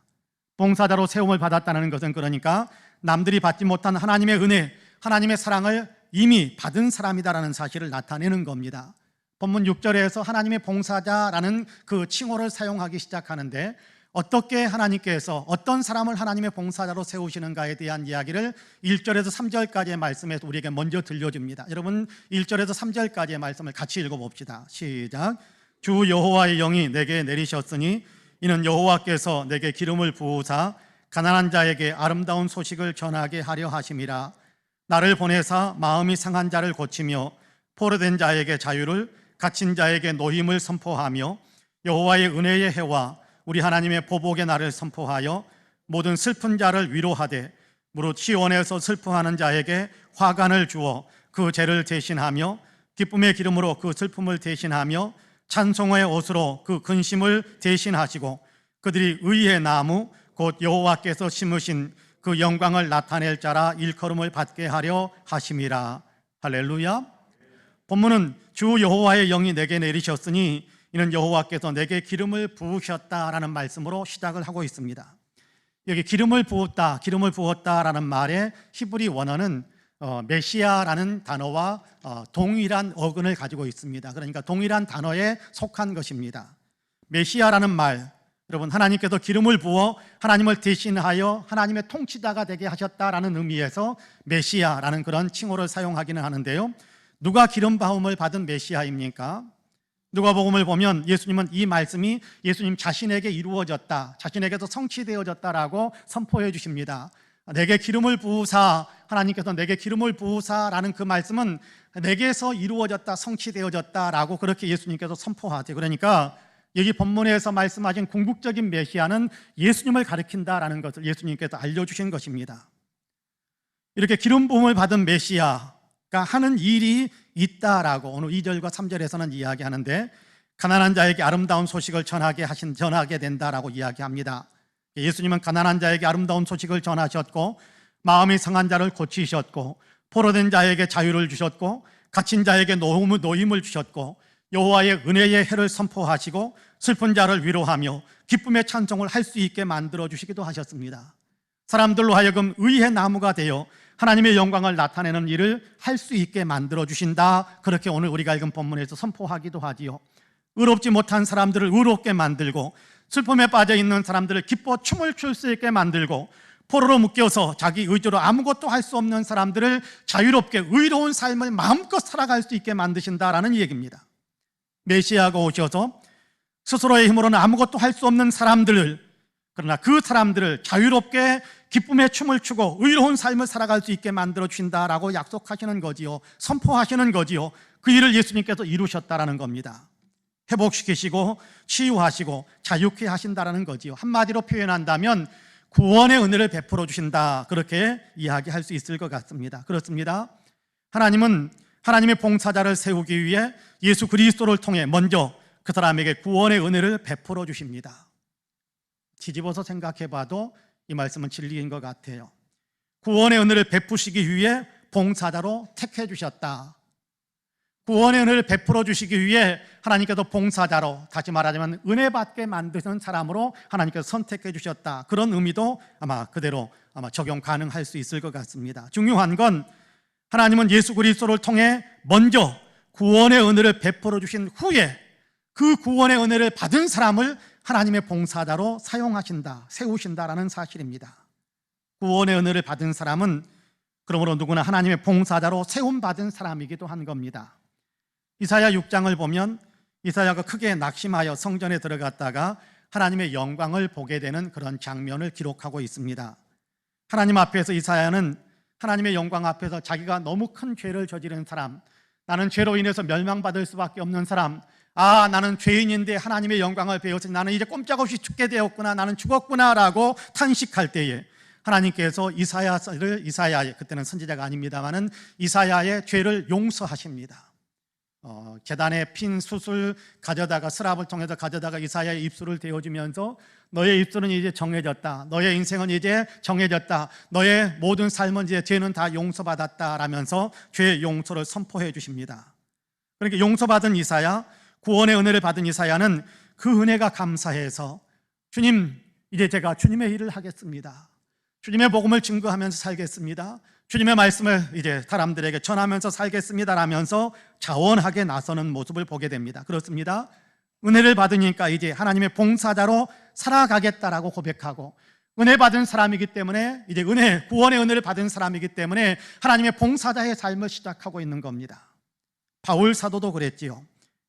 봉사자로 세움을 받았다는 것은 그러니까 남들이 받지 못한 하나님의 은혜, 하나님의 사랑을 이미 받은 사람이다라는 사실을 나타내는 겁니다. 본문 6절에서 하나님의 봉사자라는 그 칭호를 사용하기 시작하는데, 어떻게 하나님께서 어떤 사람을 하나님의 봉사자로 세우시는가에 대한 이야기를 1절에서 3절까지의 말씀에서 우리에게 먼저 들려줍니다. 여러분 1절에서 3절까지의 말씀을 같이 읽어봅시다. 시작. 주 여호와의 영이 내게 내리셨으니 이는 여호와께서 내게 기름을 부으사 가난한 자에게 아름다운 소식을 전하게 하려 하심이라. 나를 보내사 마음이 상한 자를 고치며 포로된 자에게 자유를, 갇힌 자에게 노임을 선포하며 여호와의 은혜의 해와 우리 하나님의 보복의 날을 선포하여 모든 슬픈 자를 위로하되 무릇 시온에서 슬퍼하는 자에게 화관을 주어 그 죄를 대신하며 기쁨의 기름으로 그 슬픔을 대신하며 찬송의 옷으로 그 근심을 대신하시고 그들이 의의 나무 곧 여호와께서 심으신 그 영광을 나타낼 자라 일컬음을 받게 하려 하심이라. 할렐루야. 본문은 주 여호와의 영이 내게 내리셨으니 이는 여호와께서 내게 기름을 부으셨다라는 말씀으로 시작을 하고 있습니다. 여기 기름을 부었다라는 말의 히브리 원어는 메시아라는 단어와 동일한 어근을 가지고 있습니다. 그러니까 동일한 단어에 속한 것입니다. 메시아라는 말, 여러분, 하나님께서 기름을 부어 하나님을 대신하여 하나님의 통치자가 되게 하셨다라는 의미에서 메시아라는 그런 칭호를 사용하기는 하는데요. 누가 기름 부음을 받은 메시아입니까? 누가복음을 보면 예수님은 이 말씀이 예수님 자신에게 이루어졌다, 자신에게도 성취되어졌다라고 선포해 주십니다. 내게 기름을 부으사, 하나님께서 내게 기름을 부으사라는 그 말씀은 내게서 이루어졌다, 성취되어졌다라고 그렇게 예수님께서 선포하세요. 그러니까 여기 본문에서 말씀하신 궁극적인 메시아는 예수님을 가리킨다라는 것을 예수님께서 알려주신 것입니다. 이렇게 기름 부음을 받은 메시아가 하는 일이 있다라고 오늘 2절과 3절에서는 이야기하는데, 가난한 자에게 아름다운 소식을 전하게 된다라고 이야기합니다. 예수님은 가난한 자에게 아름다운 소식을 전하셨고, 마음이 상한 자를 고치셨고, 포로된 자에게 자유를 주셨고, 갇힌 자에게 노임을 주셨고, 여호와의 은혜의 해를 선포하시고 슬픈 자를 위로하며 기쁨의 찬송을 할 수 있게 만들어 주시기도 하셨습니다. 사람들로 하여금 의의 나무가 되어 하나님의 영광을 나타내는 일을 할 수 있게 만들어 주신다, 그렇게 오늘 우리가 읽은 본문에서 선포하기도 하지요. 의롭지 못한 사람들을 의롭게 만들고, 슬픔에 빠져 있는 사람들을 기뻐 춤을 출 수 있게 만들고, 포로로 묶여서 자기 의지로 아무것도 할 수 없는 사람들을 자유롭게 의로운 삶을 마음껏 살아갈 수 있게 만드신다라는 얘기입니다. 메시아가 오셔서 스스로의 힘으로는 아무것도 할 수 없는 사람들을, 그러나 그 사람들을 자유롭게 기쁨의 춤을 추고 의로운 삶을 살아갈 수 있게 만들어 주신다라고 약속하시는 거지요. 선포하시는 거지요. 그 일을 예수님께서 이루셨다라는 겁니다. 회복시키시고 치유하시고 자유케 하신다라는 거지요. 한마디로 표현한다면 구원의 은혜를 베풀어 주신다, 그렇게 이야기할 수 있을 것 같습니다. 그렇습니다. 하나님은 하나님의 봉사자를 세우기 위해 예수 그리스도를 통해 먼저 그 사람에게 구원의 은혜를 베풀어 주십니다. 뒤집어서 생각해 봐도 이 말씀은 진리인 것 같아요. 구원의 은혜를 베푸시기 위해 봉사자로 택해 주셨다. 구원의 은혜를 베풀어 주시기 위해 하나님께서 봉사자로, 다시 말하자면 은혜 받게 만드는 사람으로 하나님께서 선택해 주셨다. 그런 의미도 아마 그대로 적용 가능할 수 있을 것 같습니다. 중요한 건 하나님은 예수 그리스도를 통해 먼저 구원의 은혜를 베풀어 주신 후에 그 구원의 은혜를 받은 사람을 하나님의 봉사자로 사용하신다, 세우신다라는 사실입니다. 구원의 은혜를 받은 사람은 그러므로 누구나 하나님의 봉사자로 세움받은 사람이기도 한 겁니다. 이사야 6장을 보면 이사야가 크게 낙심하여 성전에 들어갔다가 하나님의 영광을 보게 되는 그런 장면을 기록하고 있습니다. 하나님 앞에서 이사야는 하나님의 영광 앞에서 자기가 너무 큰 죄를 저지른 사람, 나는 죄로 인해서 멸망받을 수밖에 없는 사람, 나는 죄인인데 하나님의 영광을 배웠으니 나는 이제 꼼짝없이 죽게 되었구나, 나는 죽었구나 라고 탄식할 때에 하나님께서 이사야의, 그때는 선지자가 아닙니다만은 이사야의 죄를 용서하십니다. 제단에 핀 숯을 가져다가, 스랍을 통해서 가져다가 이사야의 입술을 대어주면서 너의 입술은 이제 정해졌다, 너의 인생은 이제 정해졌다, 너의 모든 삶은 이제 죄는 다 용서받았다 라면서 죄의 용서를 선포해 주십니다. 그러니까 용서받은 이사야, 구원의 은혜를 받은 이사야는 그 은혜가 감사해서 주님, 이제 제가 주님의 일을 하겠습니다, 주님의 복음을 증거하면서 살겠습니다, 주님의 말씀을 이제 사람들에게 전하면서 살겠습니다 라면서 자원하게 나서는 모습을 보게 됩니다. 그렇습니다. 은혜를 받으니까 이제 하나님의 봉사자로 살아가겠다라고 고백하고, 은혜 받은 사람이기 때문에 이제 구원의 은혜를 받은 사람이기 때문에 하나님의 봉사자의 삶을 시작하고 있는 겁니다. 바울 사도도 그랬지요.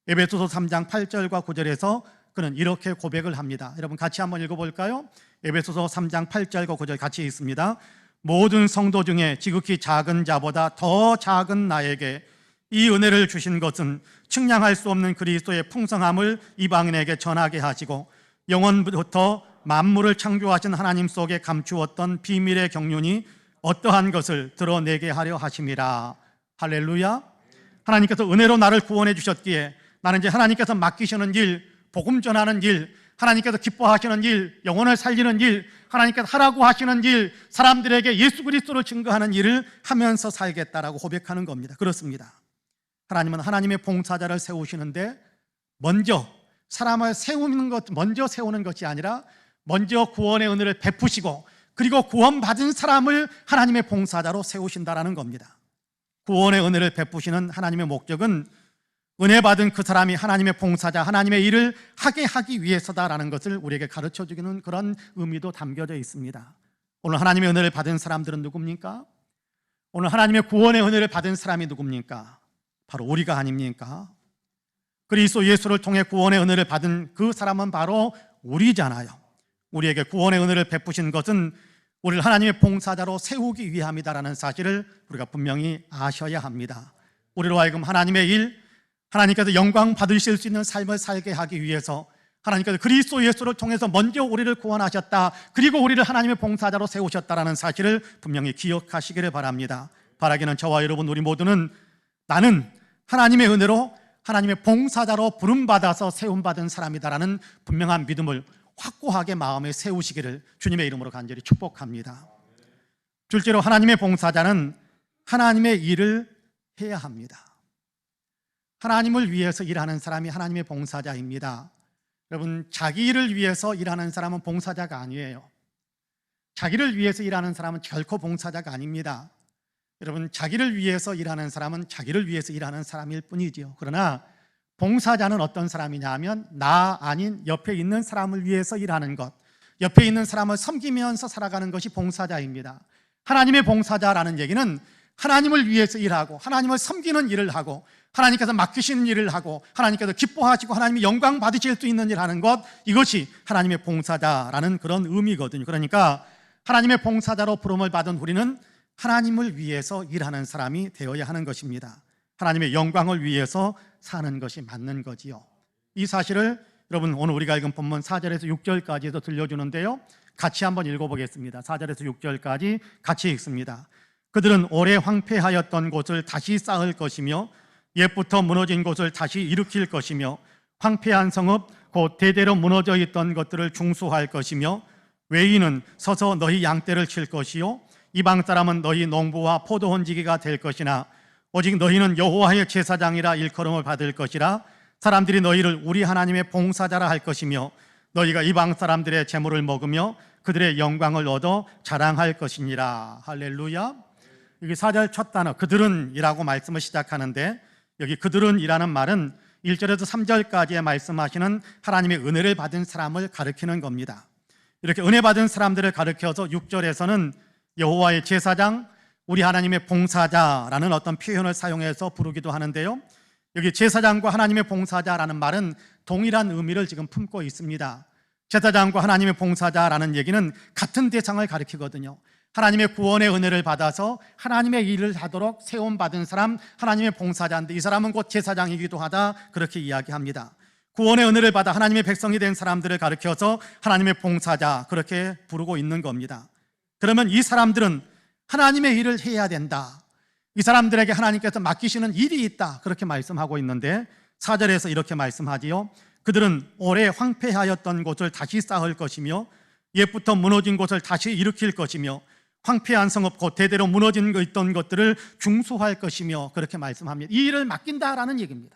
에베소서 3장 8절과 9절에서 그는 이렇게 고백을 합니다. 여러분 같이 한번 읽어볼까요? 에베소서 3장 8절과 9절 같이 읽습니다. 모든 성도 중에 지극히 작은 자보다 더 작은 나에게 이 은혜를 주신 것은 측량할 수 없는 그리스도의 풍성함을 이방인에게 전하게 하시고 영원부터 만물을 창조하신 하나님 속에 감추었던 비밀의 경륜이 어떠한 것을 드러내게 하려 하심이라. 할렐루야. 하나님께서 은혜로 나를 구원해 주셨기에 나는 이제 하나님께서 맡기시는 일, 복음 전하는 일, 하나님께서 기뻐하시는 일, 영혼을 살리는 일, 하나님께서 하라고 하시는 일, 사람들에게 예수 그리스도를 증거하는 일을 하면서 살겠다라고 고백하는 겁니다. 그렇습니다. 하나님은 하나님의 봉사자를 세우시는데 먼저 사람을 세우는 것, 먼저 세우는 것이 아니라 먼저 구원의 은혜를 베푸시고 그리고 구원받은 사람을 하나님의 봉사자로 세우신다라는 겁니다. 구원의 은혜를 베푸시는 하나님의 목적은 은혜 받은 그 사람이 하나님의 봉사자, 하나님의 일을 하게 하기 위해서다라는 것을 우리에게 가르쳐 주기는 그런 의미도 담겨져 있습니다. 오늘 하나님의 은혜를 받은 사람들은 누굽니까? 오늘 하나님의 구원의 은혜를 받은 사람이 누굽니까? 바로 우리가 아닙니까? 그리스도 예수를 통해 구원의 은혜를 받은 그 사람은 바로 우리잖아요. 우리에게 구원의 은혜를 베푸신 것은 우리를 하나님의 봉사자로 세우기 위함이다라는 사실을 우리가 분명히 아셔야 합니다. 우리로 하여금 하나님의 일, 하나님께서 영광 받으실 수 있는 삶을 살게 하기 위해서 하나님께서 그리스도 예수를 통해서 먼저 우리를 구원하셨다, 그리고 우리를 하나님의 봉사자로 세우셨다라는 사실을 분명히 기억하시기를 바랍니다. 바라기는 저와 여러분 우리 모두는 나는 하나님의 은혜로 하나님의 봉사자로 부름받아서 세움받은 사람이다라는 분명한 믿음을 확고하게 마음에 세우시기를 주님의 이름으로 간절히 축복합니다. 둘째로 하나님의 봉사자는 하나님의 일을 해야 합니다. 하나님을 위해서 일하는 사람이 하나님의 봉사자입니다. 여러분, 자기 일을 위해서 일하는 사람은 봉사자가 아니에요. 자기를 위해서 일하는 사람은 결코 봉사자가 아닙니다. 여러분, 자기를 위해서 일하는 사람은 자기를 위해서 일하는 사람일 뿐이지요. 그러나 봉사자는 어떤 사람이냐 하면 나 아닌 옆에 있는 사람을 위해서 일하는 것, 옆에 있는 사람을 섬기면서 살아가는 것이 봉사자입니다. 하나님의 봉사자라는 얘기는 하나님을 위해서 일하고 하나님을 섬기는 일을 하고 하나님께서 맡기시는 일을 하고 하나님께서 기뻐하시고 하나님이 영광 받으실 수 있는 일을 하는 것, 이것이 하나님의 봉사자라는 그런 의미거든요. 그러니까 하나님의 봉사자로 부름을 받은 우리는 하나님을 위해서 일하는 사람이 되어야 하는 것입니다. 하나님의 영광을 위해서 사는 것이 맞는 거지요. 이 사실을 여러분 오늘 우리가 읽은 본문 4절에서 6절까지도 들려주는데요, 같이 한번 읽어보겠습니다. 4절에서 6절까지 같이 읽습니다. 그들은 오래 황폐하였던 곳을 다시 쌓을 것이며 옛부터 무너진 곳을 다시 일으킬 것이며 황폐한 성읍 곧 대대로 무너져 있던 것들을 중수할 것이며 외인은 서서 너희 양떼를 칠 것이요 이방 사람은 너희 농부와 포도 혼지기가 될 것이나 오직 너희는 여호와의 제사장이라 일컬음을 받을 것이라. 사람들이 너희를 우리 하나님의 봉사자라 할 것이며 너희가 이방 사람들의 재물을 먹으며 그들의 영광을 얻어 자랑할 것이니라. 할렐루야. 여기 4절 첫 단어 그들은 이라고 말씀을 시작하는데, 여기 그들은 이라는 말은 1절에서 3절까지에 말씀하시는 하나님의 은혜를 받은 사람을 가리키는 겁니다. 이렇게 은혜 받은 사람들을 가리켜서 6절에서는 여호와의 제사장, 우리 하나님의 봉사자라는 어떤 표현을 사용해서 부르기도 하는데요, 여기 제사장과 하나님의 봉사자라는 말은 동일한 의미를 지금 품고 있습니다. 제사장과 하나님의 봉사자라는 얘기는 같은 대상을 가리키거든요. 하나님의 구원의 은혜를 받아서 하나님의 일을 하도록 세움받은 사람, 하나님의 봉사자인데 이 사람은 곧 제사장이기도 하다, 그렇게 이야기합니다. 구원의 은혜를 받아 하나님의 백성이 된 사람들을 가리켜서 하나님의 봉사자, 그렇게 부르고 있는 겁니다. 그러면 이 사람들은 하나님의 일을 해야 된다, 이 사람들에게 하나님께서 맡기시는 일이 있다, 그렇게 말씀하고 있는데 4절에서 이렇게 말씀하지요. 그들은 오래 황폐하였던 곳을 다시 쌓을 것이며 옛부터 무너진 곳을 다시 일으킬 것이며 황폐한 성읍 곧 대대로 무너진 있던 것들을 중수할 것이며, 그렇게 말씀합니다. 이 일을 맡긴다라는 얘기입니다.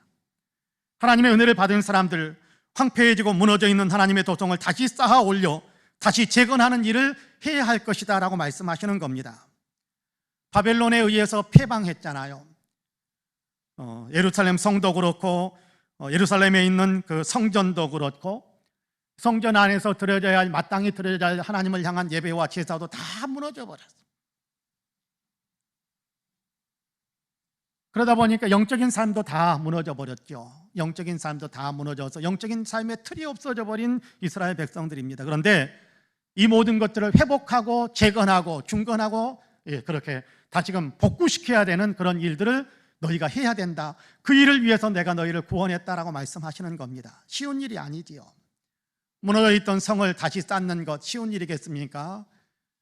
하나님의 은혜를 받은 사람들, 황폐해지고 무너져 있는 하나님의 도성을 다시 쌓아 올려 다시 재건하는 일을 해야 할 것이다 라고 말씀하시는 겁니다. 바벨론에 의해서 패방했잖아요. 예루살렘 성도 그렇고 예루살렘에 있는 그 성전도 그렇고 성전 안에서 드려져야 할, 마땅히 드려져야 할 하나님을 향한 예배와 제사도 다 무너져 버렸어요. 그러다 보니까 영적인 삶도 다 무너져 버렸죠. 영적인 삶도 다 무너져서 영적인 삶의 틀이 없어져 버린 이스라엘 백성들입니다. 그런데 이 모든 것들을 회복하고 재건하고 중건하고 그렇게 다시금 복구시켜야 되는 그런 일들을 너희가 해야 된다. 그 일을 위해서 내가 너희를 구원했다라고 말씀하시는 겁니다. 쉬운 일이 아니지요. 무너져 있던 성을 다시 쌓는 것 쉬운 일이겠습니까?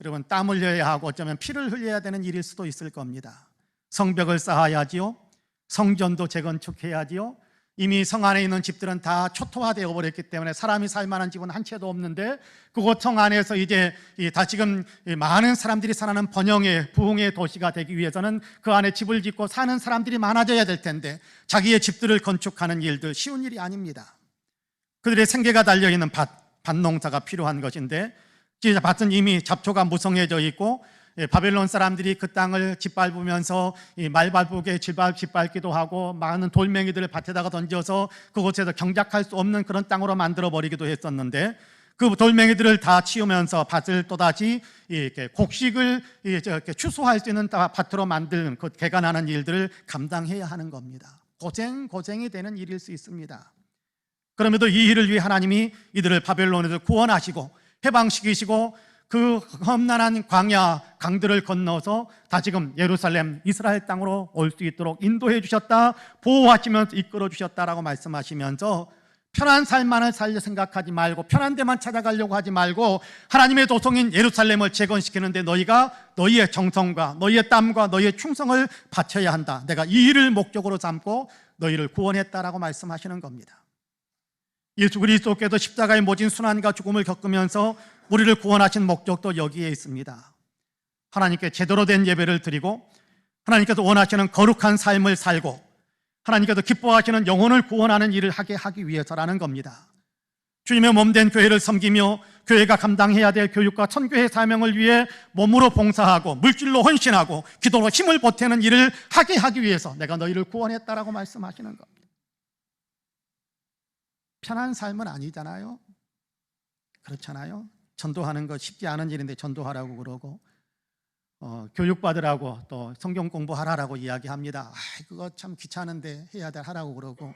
여러분, 땀 흘려야 하고 어쩌면 피를 흘려야 되는 일일 수도 있을 겁니다. 성벽을 쌓아야지요, 성전도 재건축해야지요. 이미 성 안에 있는 집들은 다 초토화되어 버렸기 때문에 사람이 살 만한 집은 한 채도 없는데 그곳 성 안에서 이제 다시금 많은 사람들이 사는 번영의 부흥의 도시가 되기 위해서는 그 안에 집을 짓고 사는 사람들이 많아져야 될 텐데 자기의 집들을 건축하는 일들 쉬운 일이 아닙니다. 그들의 생계가 달려있는 밭농사가 필요한 것인데 밭은 이미 잡초가 무성해져 있고 바벨론 사람들이 그 땅을 짓밟으면서 말발부게 짓밟기도 하고 많은 돌멩이들을 밭에다가 던져서 그곳에서 경작할 수 없는 그런 땅으로 만들어버리기도 했었는데 그 돌멩이들을 다 치우면서 밭을 또다시 이렇게 곡식을 이렇게 추수할 수 있는 밭으로 만드는 그 개간하는 일들을 감당해야 하는 겁니다. 고생이 되는 일일 수 있습니다. 그럼에도 이 일을 위해 하나님이 이들을 바벨론에서 구원하시고 해방시키시고 그 험난한 광야 강들을 건너서 다시금 예루살렘 이스라엘 땅으로 올 수 있도록 인도해 주셨다, 보호하시면서 이끌어 주셨다라고 말씀하시면서 편한 삶만을 살려 생각하지 말고 편한 데만 찾아가려고 하지 말고 하나님의 도성인 예루살렘을 재건시키는데 너희가 너희의 정성과 너희의 땀과 너희의 충성을 바쳐야 한다. 내가 이 일을 목적으로 삼고 너희를 구원했다라고 말씀하시는 겁니다. 예수 그리스도께서 십자가에 모진 순환과 죽음을 겪으면서 우리를 구원하신 목적도 여기에 있습니다. 하나님께 제대로 된 예배를 드리고 하나님께서 원하시는 거룩한 삶을 살고 하나님께서 기뻐하시는 영혼을 구원하는 일을 하기 위해서라는 겁니다. 주님의 몸된 교회를 섬기며 교회가 감당해야 될 교육과 선교의 사명을 위해 몸으로 봉사하고 물질로 헌신하고 기도로 힘을 보태는 일을 하기 위해서 내가 너희를 구원했다라고 말씀하시는 겁니다. 편한 삶은 아니잖아요. 그렇잖아요. 전도하는 거 쉽지 않은 일인데 전도하라고 그러고 교육받으라고 또 성경 공부하라고 이야기합니다. 그거 참 귀찮은데 해야 돼 하라고 그러고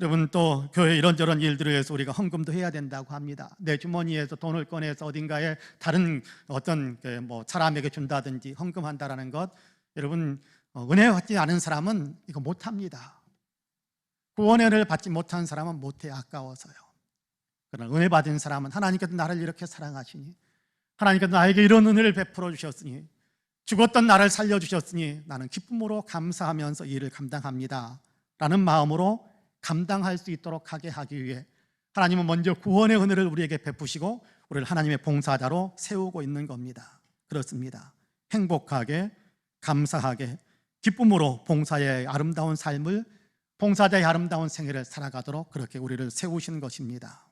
여러분 또 교회 이런저런 일들을 위해서 우리가 헌금도 해야 된다고 합니다. 내 주머니에서 돈을 꺼내서 어딘가에 다른 어떤 뭐 사람에게 준다든지 헌금한다라는 것 여러분 은혜 받지 않은 사람은 이거 못합니다. 구원을 받지 못한 사람은 못해 아까워서요. 그러나 은혜 받은 사람은 하나님께서 나를 이렇게 사랑하시니 하나님께서 나에게 이런 은혜를 베풀어 주셨으니 죽었던 나를 살려주셨으니 나는 기쁨으로 감사하면서 이 일을 감당합니다 라는 마음으로 감당할 수 있도록 하기 위해 하나님은 먼저 구원의 은혜를 우리에게 베푸시고 우리를 하나님의 봉사자로 세우고 있는 겁니다. 그렇습니다. 행복하게 감사하게 기쁨으로 봉사의 아름다운 삶을 봉사자의 아름다운 생애를 살아가도록 그렇게 우리를 세우신 것입니다.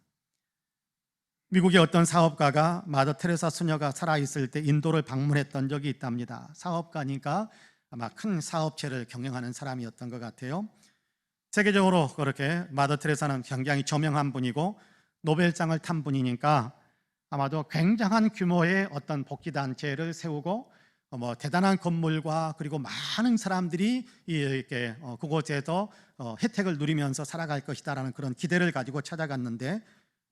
미국의 어떤 사업가가 마더 테레사 수녀가 살아있을 때 인도를 방문했던 적이 있답니다. 사업가니까 아마 큰 사업체를 경영하는 사람이었던 것 같아요. 세계적으로 그렇게 마더 테레사는 굉장히 저명한 분이고 노벨상을 탄 분이니까 아마도 굉장한 규모의 어떤 복지단체를 세우고 뭐 대단한 건물과 그리고 많은 사람들이 이렇게 그곳에서 혜택을 누리면서 살아갈 것이다라는 그런 기대를 가지고 찾아갔는데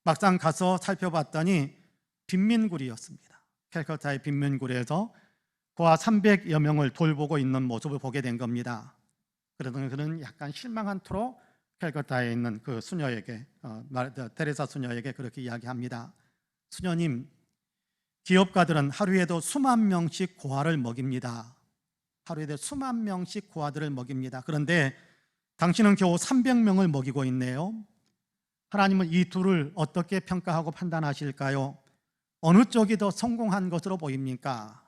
막상 가서 살펴봤더니 빈민굴이었습니다. 캘커타의 빈민굴에서 그와 300여 명을 돌보고 있는 모습을 보게 된 겁니다. 그러더니 그는 약간 실망한 투로 캘커타에 있는 그 수녀에게 테레사 수녀에게 그렇게 이야기합니다. 수녀님, 기업가들은 하루에도 수만 명씩 고아를 먹입니다. 하루에도 수만 명씩 고아들을 먹입니다. 그런데 당신은 겨우 300명을 먹이고 있네요. 하나님은 이 둘을 어떻게 평가하고 판단하실까요? 어느 쪽이 더 성공한 것으로 보입니까?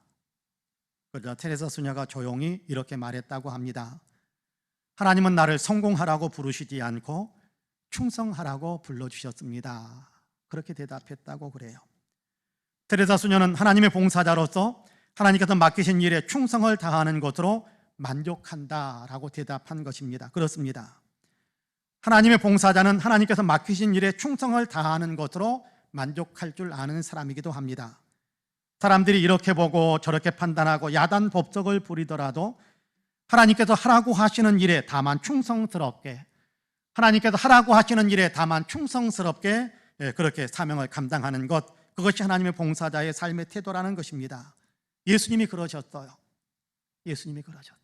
그러자 테레사 수녀가 조용히 이렇게 말했다고 합니다. 하나님은 나를 성공하라고 부르시지 않고 충성하라고 불러주셨습니다. 그렇게 대답했다고 그래요. 테레사 수녀는 하나님의 봉사자로서 하나님께서 맡기신 일에 충성을 다하는 것으로 만족한다라고 대답한 것입니다. 그렇습니다. 하나님의 봉사자는 하나님께서 맡기신 일에 충성을 다하는 것으로 만족할 줄 아는 사람이기도 합니다. 사람들이 이렇게 보고 저렇게 판단하고 야단 법석을 부리더라도 하나님께서 하라고 하시는 일에 다만 충성스럽게 하나님께서 하라고 하시는 일에 다만 충성스럽게 그렇게 사명을 감당하는 것, 그것이 하나님의 봉사자의 삶의 태도라는 것입니다. 예수님이 그러셨어요. 예수님이 그러셨어요.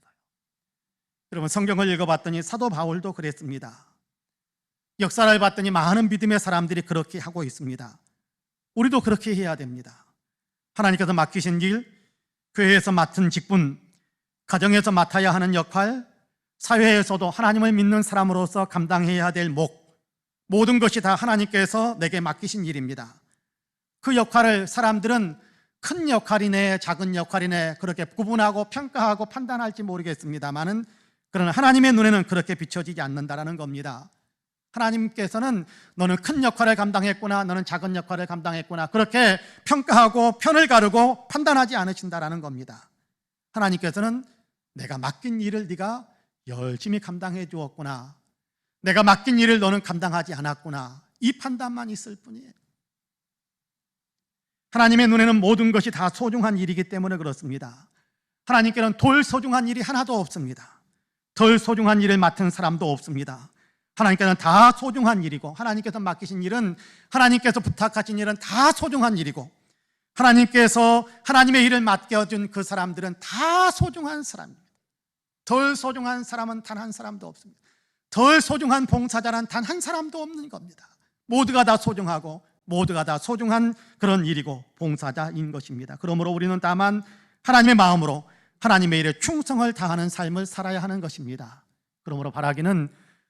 여러분 성경을 읽어봤더니 사도 바울도 그랬습니다. 역사를 봤더니 많은 믿음의 사람들이 그렇게 하고 있습니다. 우리도 그렇게 해야 됩니다. 하나님께서 맡기신 일, 교회에서 맡은 직분, 가정에서 맡아야 하는 역할, 사회에서도 하나님을 믿는 사람으로서 감당해야 될 모든 것이 다 하나님께서 내게 맡기신 일입니다. 그 역할을 사람들은 큰 역할이네 작은 역할이네 그렇게 구분하고 평가하고 판단할지 모르겠습니다만은 그러나 하나님의 눈에는 그렇게 비춰지지 않는다라는 겁니다. 하나님께서는 너는 큰 역할을 감당했구나, 너는 작은 역할을 감당했구나, 그렇게 평가하고 편을 가르고 판단하지 않으신다라는 겁니다. 하나님께서는 내가 맡긴 일을 네가 열심히 감당해 주었구나, 내가 맡긴 일을 너는 감당하지 않았구나, 이 판단만 있을 뿐이에요. 하나님의 눈에는 모든 것이 다 소중한 일이기 때문에 그렇습니다. 하나님께는 덜 소중한 일이 하나도 없습니다. 덜 소중한 일을 맡은 사람도 없습니다. 하나님께는 다 소중한 일이고, 하나님께서 맡기신 일은, 하나님께서 부탁하신 일은 다 소중한 일이고, 하나님께서 하나님의 일을 맡겨준 그 사람들은 다 소중한 사람입니다. 덜 소중한 사람은 단 한 사람도 없습니다. 덜 소중한 봉사자란 단 한 사람도 없는 겁니다. 모두가 다 소중하고 모두가 다 소중한 그런 일이고 봉사자인 것입니다. 그러므로 우리는 다만 하나님의 마음으로 하나님의 일에 충성을 다하는 삶을 살아야 하는 것입니다. 그러므로 바라기는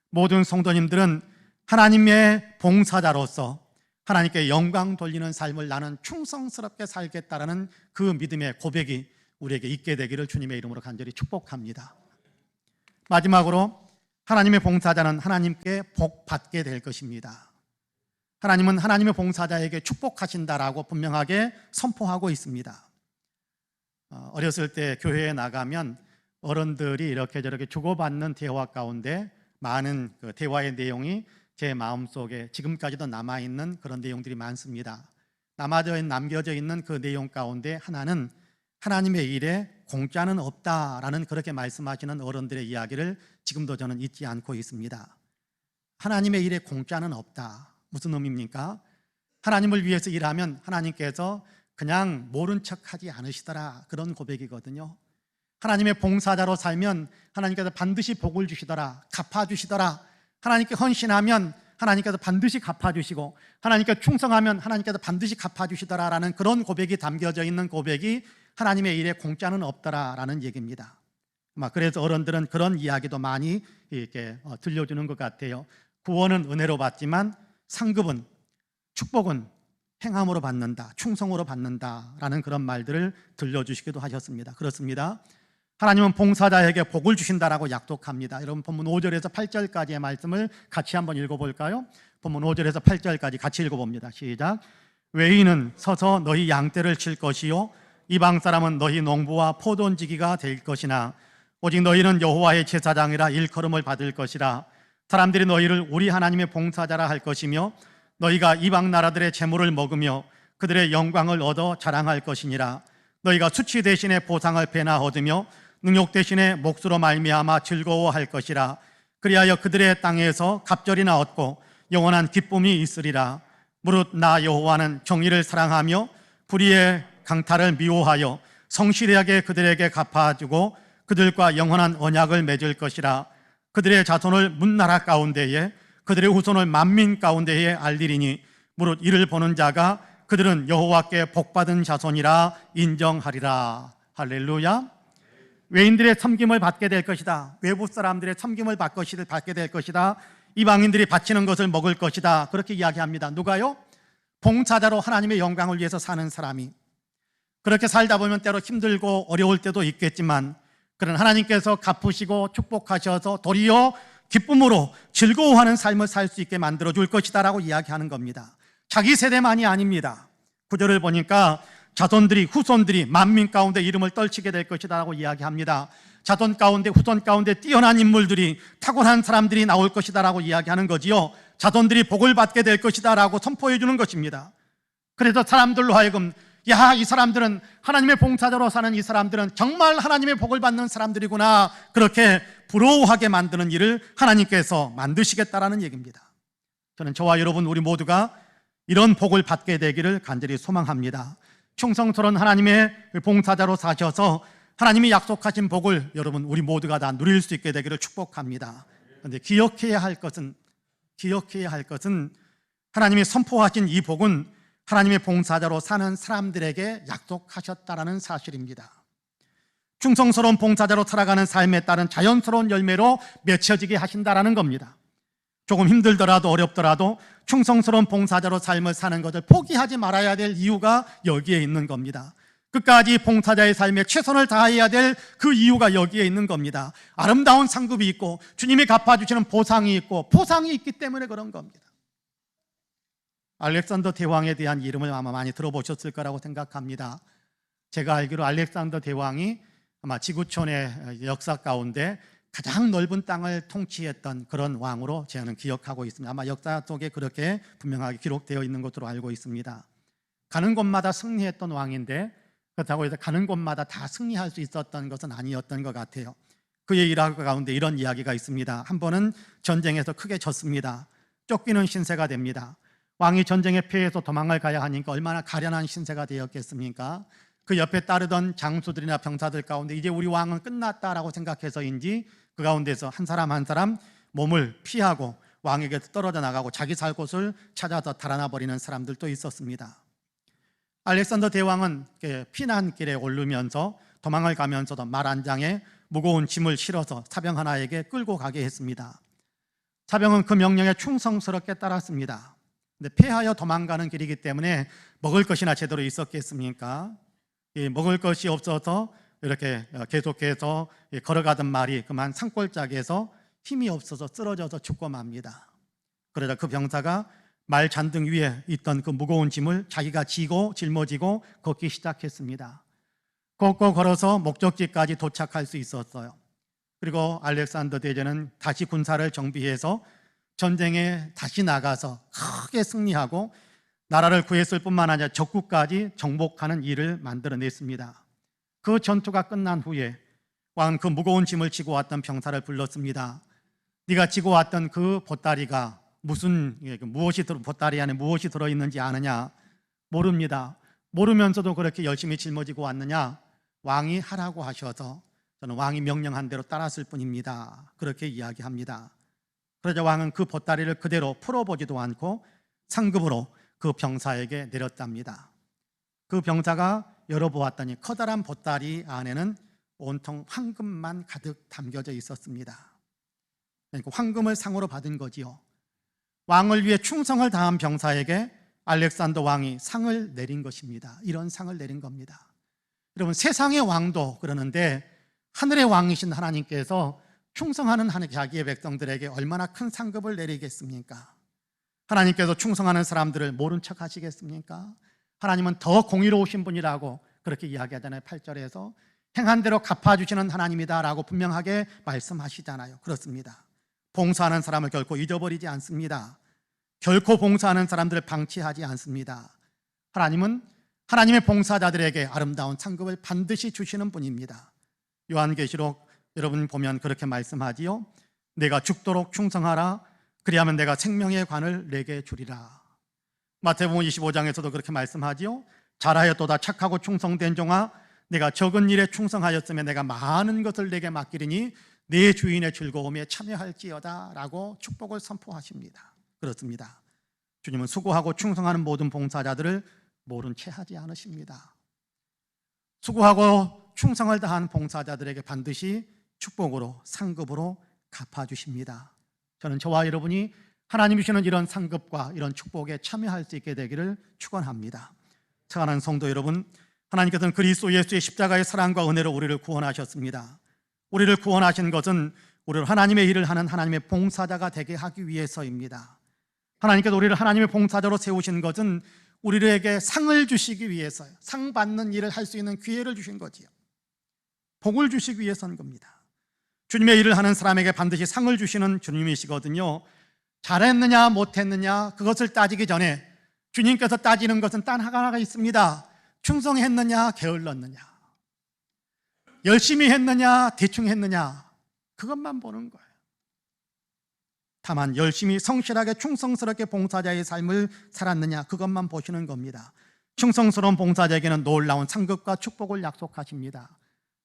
모든 성도님들은 하나님의 봉사자로서 하나님께 영광 돌리는 삶을 나는 충성스럽게 살겠다라는 그 믿음의 고백이 우리에게 있게 되기를 주님의 이름으로 간절히 축복합니다. 마지막으로 하나님의 봉사자는 하나님께 복 받게 될 것입니다. 하나님은 하나님의 봉사자에게 축복하신다라고 분명하게 선포하고 있습니다. 어렸을 때 교회에 나가면 어른들이 이렇게 저렇게 주고받는 대화 가운데 많은 그 대화의 내용이 제 마음속에 지금까지도 남아있는 그런 내용들이 많습니다. 남겨져 있는 그 내용 가운데 하나는 하나님의 일에 공짜는 없다라는 그렇게 말씀하시는 어른들의 이야기를 지금도 저는 잊지 않고 있습니다. 하나님의 일에 공짜는 없다. 무슨 의미입니까? 하나님을 위해서 일하면 하나님께서 그냥 모른 척하지 않으시더라, 그런 고백이거든요. 하나님의 봉사자로 살면 하나님께서 반드시 복을 주시더라, 갚아주시더라. 하나님께 헌신하면 하나님께서 반드시 갚아주시고, 하나님께 충성하면 하나님께서 반드시 갚아주시더라라는 그런 고백이 담겨져 있는 고백이 하나님의 일에 공짜는 없더라라는 얘기입니다. 그래서 어른들은 그런 이야기도 많이 이렇게 들려주는 것 같아요. 구원은 은혜로 받지만 상급은, 축복은 행함으로 받는다, 충성으로 받는다라는 그런 말들을 들려주시기도 하셨습니다. 그렇습니다. 하나님은 봉사자에게 복을 주신다라고 약속합니다. 여러분 본문 5절에서 8절까지의 말씀을 같이 한번 읽어볼까요? 본문 5절에서 8절까지 같이 읽어봅니다. 시작. 외인은 서서 너희 양떼를 칠 것이요 이방 사람은 너희 농부와 포돈지기가 될 것이나 오직 너희는 여호와의 제사장이라 일컬음을 받을 것이라. 사람들이 너희를 우리 하나님의 봉사자라 할 것이며 너희가 이방 나라들의 재물을 먹으며 그들의 영광을 얻어 자랑할 것이니라. 너희가 수치 대신에 보상을 배나 얻으며 능욕 대신에 몫으로 말미암아 즐거워할 것이라. 그리하여 그들의 땅에서 갑절이나 얻고 영원한 기쁨이 있으리라. 무릇 나 여호와는 정의를 사랑하며 불의의 강탈을 미워하여 성실하게 그들에게 갚아주고 그들과 영원한 언약을 맺을 것이라. 그들의 자손을 문나라 가운데에 그들의 후손을 만민 가운데에 알리리니 무릇 이를 보는 자가 그들은 여호와께 복받은 자손이라 인정하리라. 할렐루야. 외인들의 섬김을 받게 될 것이다. 외부 사람들의 섬김을 받게 될 것이다. 이방인들이 바치는 것을 먹을 것이다. 그렇게 이야기합니다. 누가요? 봉사자로 하나님의 영광을 위해서 사는 사람이. 그렇게 살다 보면 때로 힘들고 어려울 때도 있겠지만 그런 하나님께서 갚으시고 축복하셔서 도리어 기쁨으로 즐거워하는 삶을 살 수 있게 만들어 줄 것이다 라고 이야기하는 겁니다. 자기 세대만이 아닙니다. 구절을 보니까 자손들이, 후손들이 만민 가운데 이름을 떨치게 될 것이다 라고 이야기합니다. 자손 가운데, 후손 가운데 뛰어난 인물들이, 탁월한 사람들이 나올 것이다 라고 이야기하는 거지요. 자손들이 복을 받게 될 것이다 라고 선포해 주는 것입니다. 그래서 사람들로 하여금 야, 이 사람들은 하나님의 봉사자로 사는 이 사람들은 정말 하나님의 복을 받는 사람들이구나, 그렇게 부러워하게 만드는 일을 하나님께서 만드시겠다라는 얘기입니다. 저는 저와 여러분 우리 모두가 이런 복을 받게 되기를 간절히 소망합니다. 충성스러운 하나님의 봉사자로 사셔서 하나님이 약속하신 복을 여러분 우리 모두가 다 누릴 수 있게 되기를 축복합니다. 그런데 기억해야 할 것은 하나님이 선포하신 이 복은 하나님의 봉사자로 사는 사람들에게 약속하셨다라는 사실입니다. 충성스러운 봉사자로 살아가는 삶에 따른 자연스러운 열매로 맺혀지게 하신다라는 겁니다. 조금 힘들더라도 어렵더라도 충성스러운 봉사자로 삶을 사는 것을 포기하지 말아야 될 이유가 여기에 있는 겁니다. 끝까지 봉사자의 삶에 최선을 다해야 될 그 이유가 여기에 있는 겁니다. 아름다운 상급이 있고 주님이 갚아주시는 보상이 있고 포상이 있기 때문에 그런 겁니다. 알렉산더 대왕에 대한 이름을 아마 많이 들어보셨을 거라고 생각합니다. 제가 알기로 알렉산더 대왕이 아마 지구촌의 역사 가운데 가장 넓은 땅을 통치했던 그런 왕으로 저는 기억하고 있습니다. 아마 역사 속에 그렇게 분명하게 기록되어 있는 것으로 알고 있습니다. 가는 곳마다 승리했던 왕인데 그렇다고 해서 가는 곳마다 다 승리할 수 있었던 것은 아니었던 것 같아요. 그의 일화 가운데 이런 이야기가 있습니다. 한 번은 전쟁에서 크게 졌습니다. 쫓기는 신세가 됩니다. 왕이 전쟁에 패해서 도망을 가야 하니까 얼마나 가련한 신세가 되었겠습니까? 그 옆에 따르던 장수들이나 병사들 가운데 이제 우리 왕은 끝났다라고 생각해서인지 그 가운데서 한 사람 한 사람 몸을 피하고 왕에게 떨어져 나가고 자기 살 곳을 찾아서 달아나 버리는 사람들도 있었습니다. 알렉산더 대왕은 피난길에 오르면서 도망을 가면서도 말 한 장에 무거운 짐을 실어서 사병 하나에게 끌고 가게 했습니다. 사병은 그 명령에 충성스럽게 따랐습니다. 근데 패하여 도망가는 길이기 때문에 먹을 것이나 제대로 있었겠습니까? 먹을 것이 없어서 이렇게 계속해서 걸어가던 말이 그만 산골짜기에서 힘이 없어서 쓰러져서 죽고 맙니다. 그러자 그 병사가 말 잔등 위에 있던 그 무거운 짐을 자기가 지고 짊어지고 걷기 시작했습니다. 걷고 걸어서 목적지까지 도착할 수 있었어요. 그리고 알렉산더 대제는 다시 군사를 정비해서 전쟁에 다시 나가서 크게 승리하고 나라를 구했을 뿐만 아니라 적국까지 정복하는 일을 만들어냈습니다. 그 전투가 끝난 후에 왕은 그 무거운 짐을 지고 왔던 병사를 불렀습니다. 네가 지고 왔던 그 보따리가 보따리 안에 무엇이 들어있는지 아느냐? 모릅니다. 모르면서도 그렇게 열심히 짊어지고 왔느냐? 왕이 하라고 하셔서 저는 왕이 명령한 대로 따랐을 뿐입니다. 그렇게 이야기합니다. 그러자 왕은 그 보따리를 그대로 풀어보지도 않고 상급으로 그 병사에게 내렸답니다. 그 병사가 열어보았더니 커다란 보따리 안에는 온통 황금만 가득 담겨져 있었습니다. 그러니까 황금을 상으로 받은 거지요. 왕을 위해 충성을 다한 병사에게 알렉산더 왕이 상을 내린 것입니다. 이런 상을 내린 겁니다. 여러분, 세상의 왕도 그러는데 하늘의 왕이신 하나님께서 충성하는 자기의 백성들에게 얼마나 큰 상급을 내리겠습니까? 하나님께서 충성하는 사람들을 모른 척 하시겠습니까? 하나님은 더 공의로우신 분이라고 그렇게 이야기하잖아요. 8절에서 행한 대로 갚아주시는 하나님이다라고 분명하게 말씀하시잖아요. 그렇습니다. 봉사하는 사람을 결코 잊어버리지 않습니다. 결코 봉사하는 사람들을 방치하지 않습니다. 하나님은 하나님의 봉사자들에게 아름다운 상급을 반드시 주시는 분입니다. 요한계시록 여러분 보면 그렇게 말씀하지요. 내가 죽도록 충성하라. 그리하면 내가 생명의 관을 내게 주리라. 마태복음 25장에서도 그렇게 말씀하지요. 잘하였도다 착하고 충성된 종아, 내가 적은 일에 충성하였으면 내가 많은 것을 내게 맡기리니 내 주인의 즐거움에 참여할지어다 라고 축복을 선포하십니다. 그렇습니다. 주님은 수고하고 충성하는 모든 봉사자들을 모른 채 하지 않으십니다. 수고하고 충성을 다한 봉사자들에게 반드시 축복으로 상급으로 갚아주십니다. 저는 저와 여러분이 하나님이 주시는 이런 상급과 이런 축복에 참여할 수 있게 되기를 축원합니다. 사랑하는 성도 여러분, 하나님께서는 그리스도 예수의 십자가의 사랑과 은혜로 우리를 구원하셨습니다. 우리를 구원하신 것은 우리를 하나님의 일을 하는 하나님의 봉사자가 되게 하기 위해서입니다. 하나님께서 우리를 하나님의 봉사자로 세우신 것은 우리에게 상을 주시기 위해서요. 상 받는 일을 할 수 있는 기회를 주신 거지요. 복을 주시기 위해서인 겁니다. 주님의 일을 하는 사람에게 반드시 상을 주시는 주님이시거든요. 잘했느냐 못했느냐 그것을 따지기 전에 주님께서 따지는 것은 단 하나가 있습니다. 충성했느냐 게을렀느냐, 열심히 했느냐 대충 했느냐, 그것만 보는 거예요. 다만 열심히 성실하게 충성스럽게 봉사자의 삶을 살았느냐 그것만 보시는 겁니다. 충성스러운 봉사자에게는 놀라운 상급과 축복을 약속하십니다.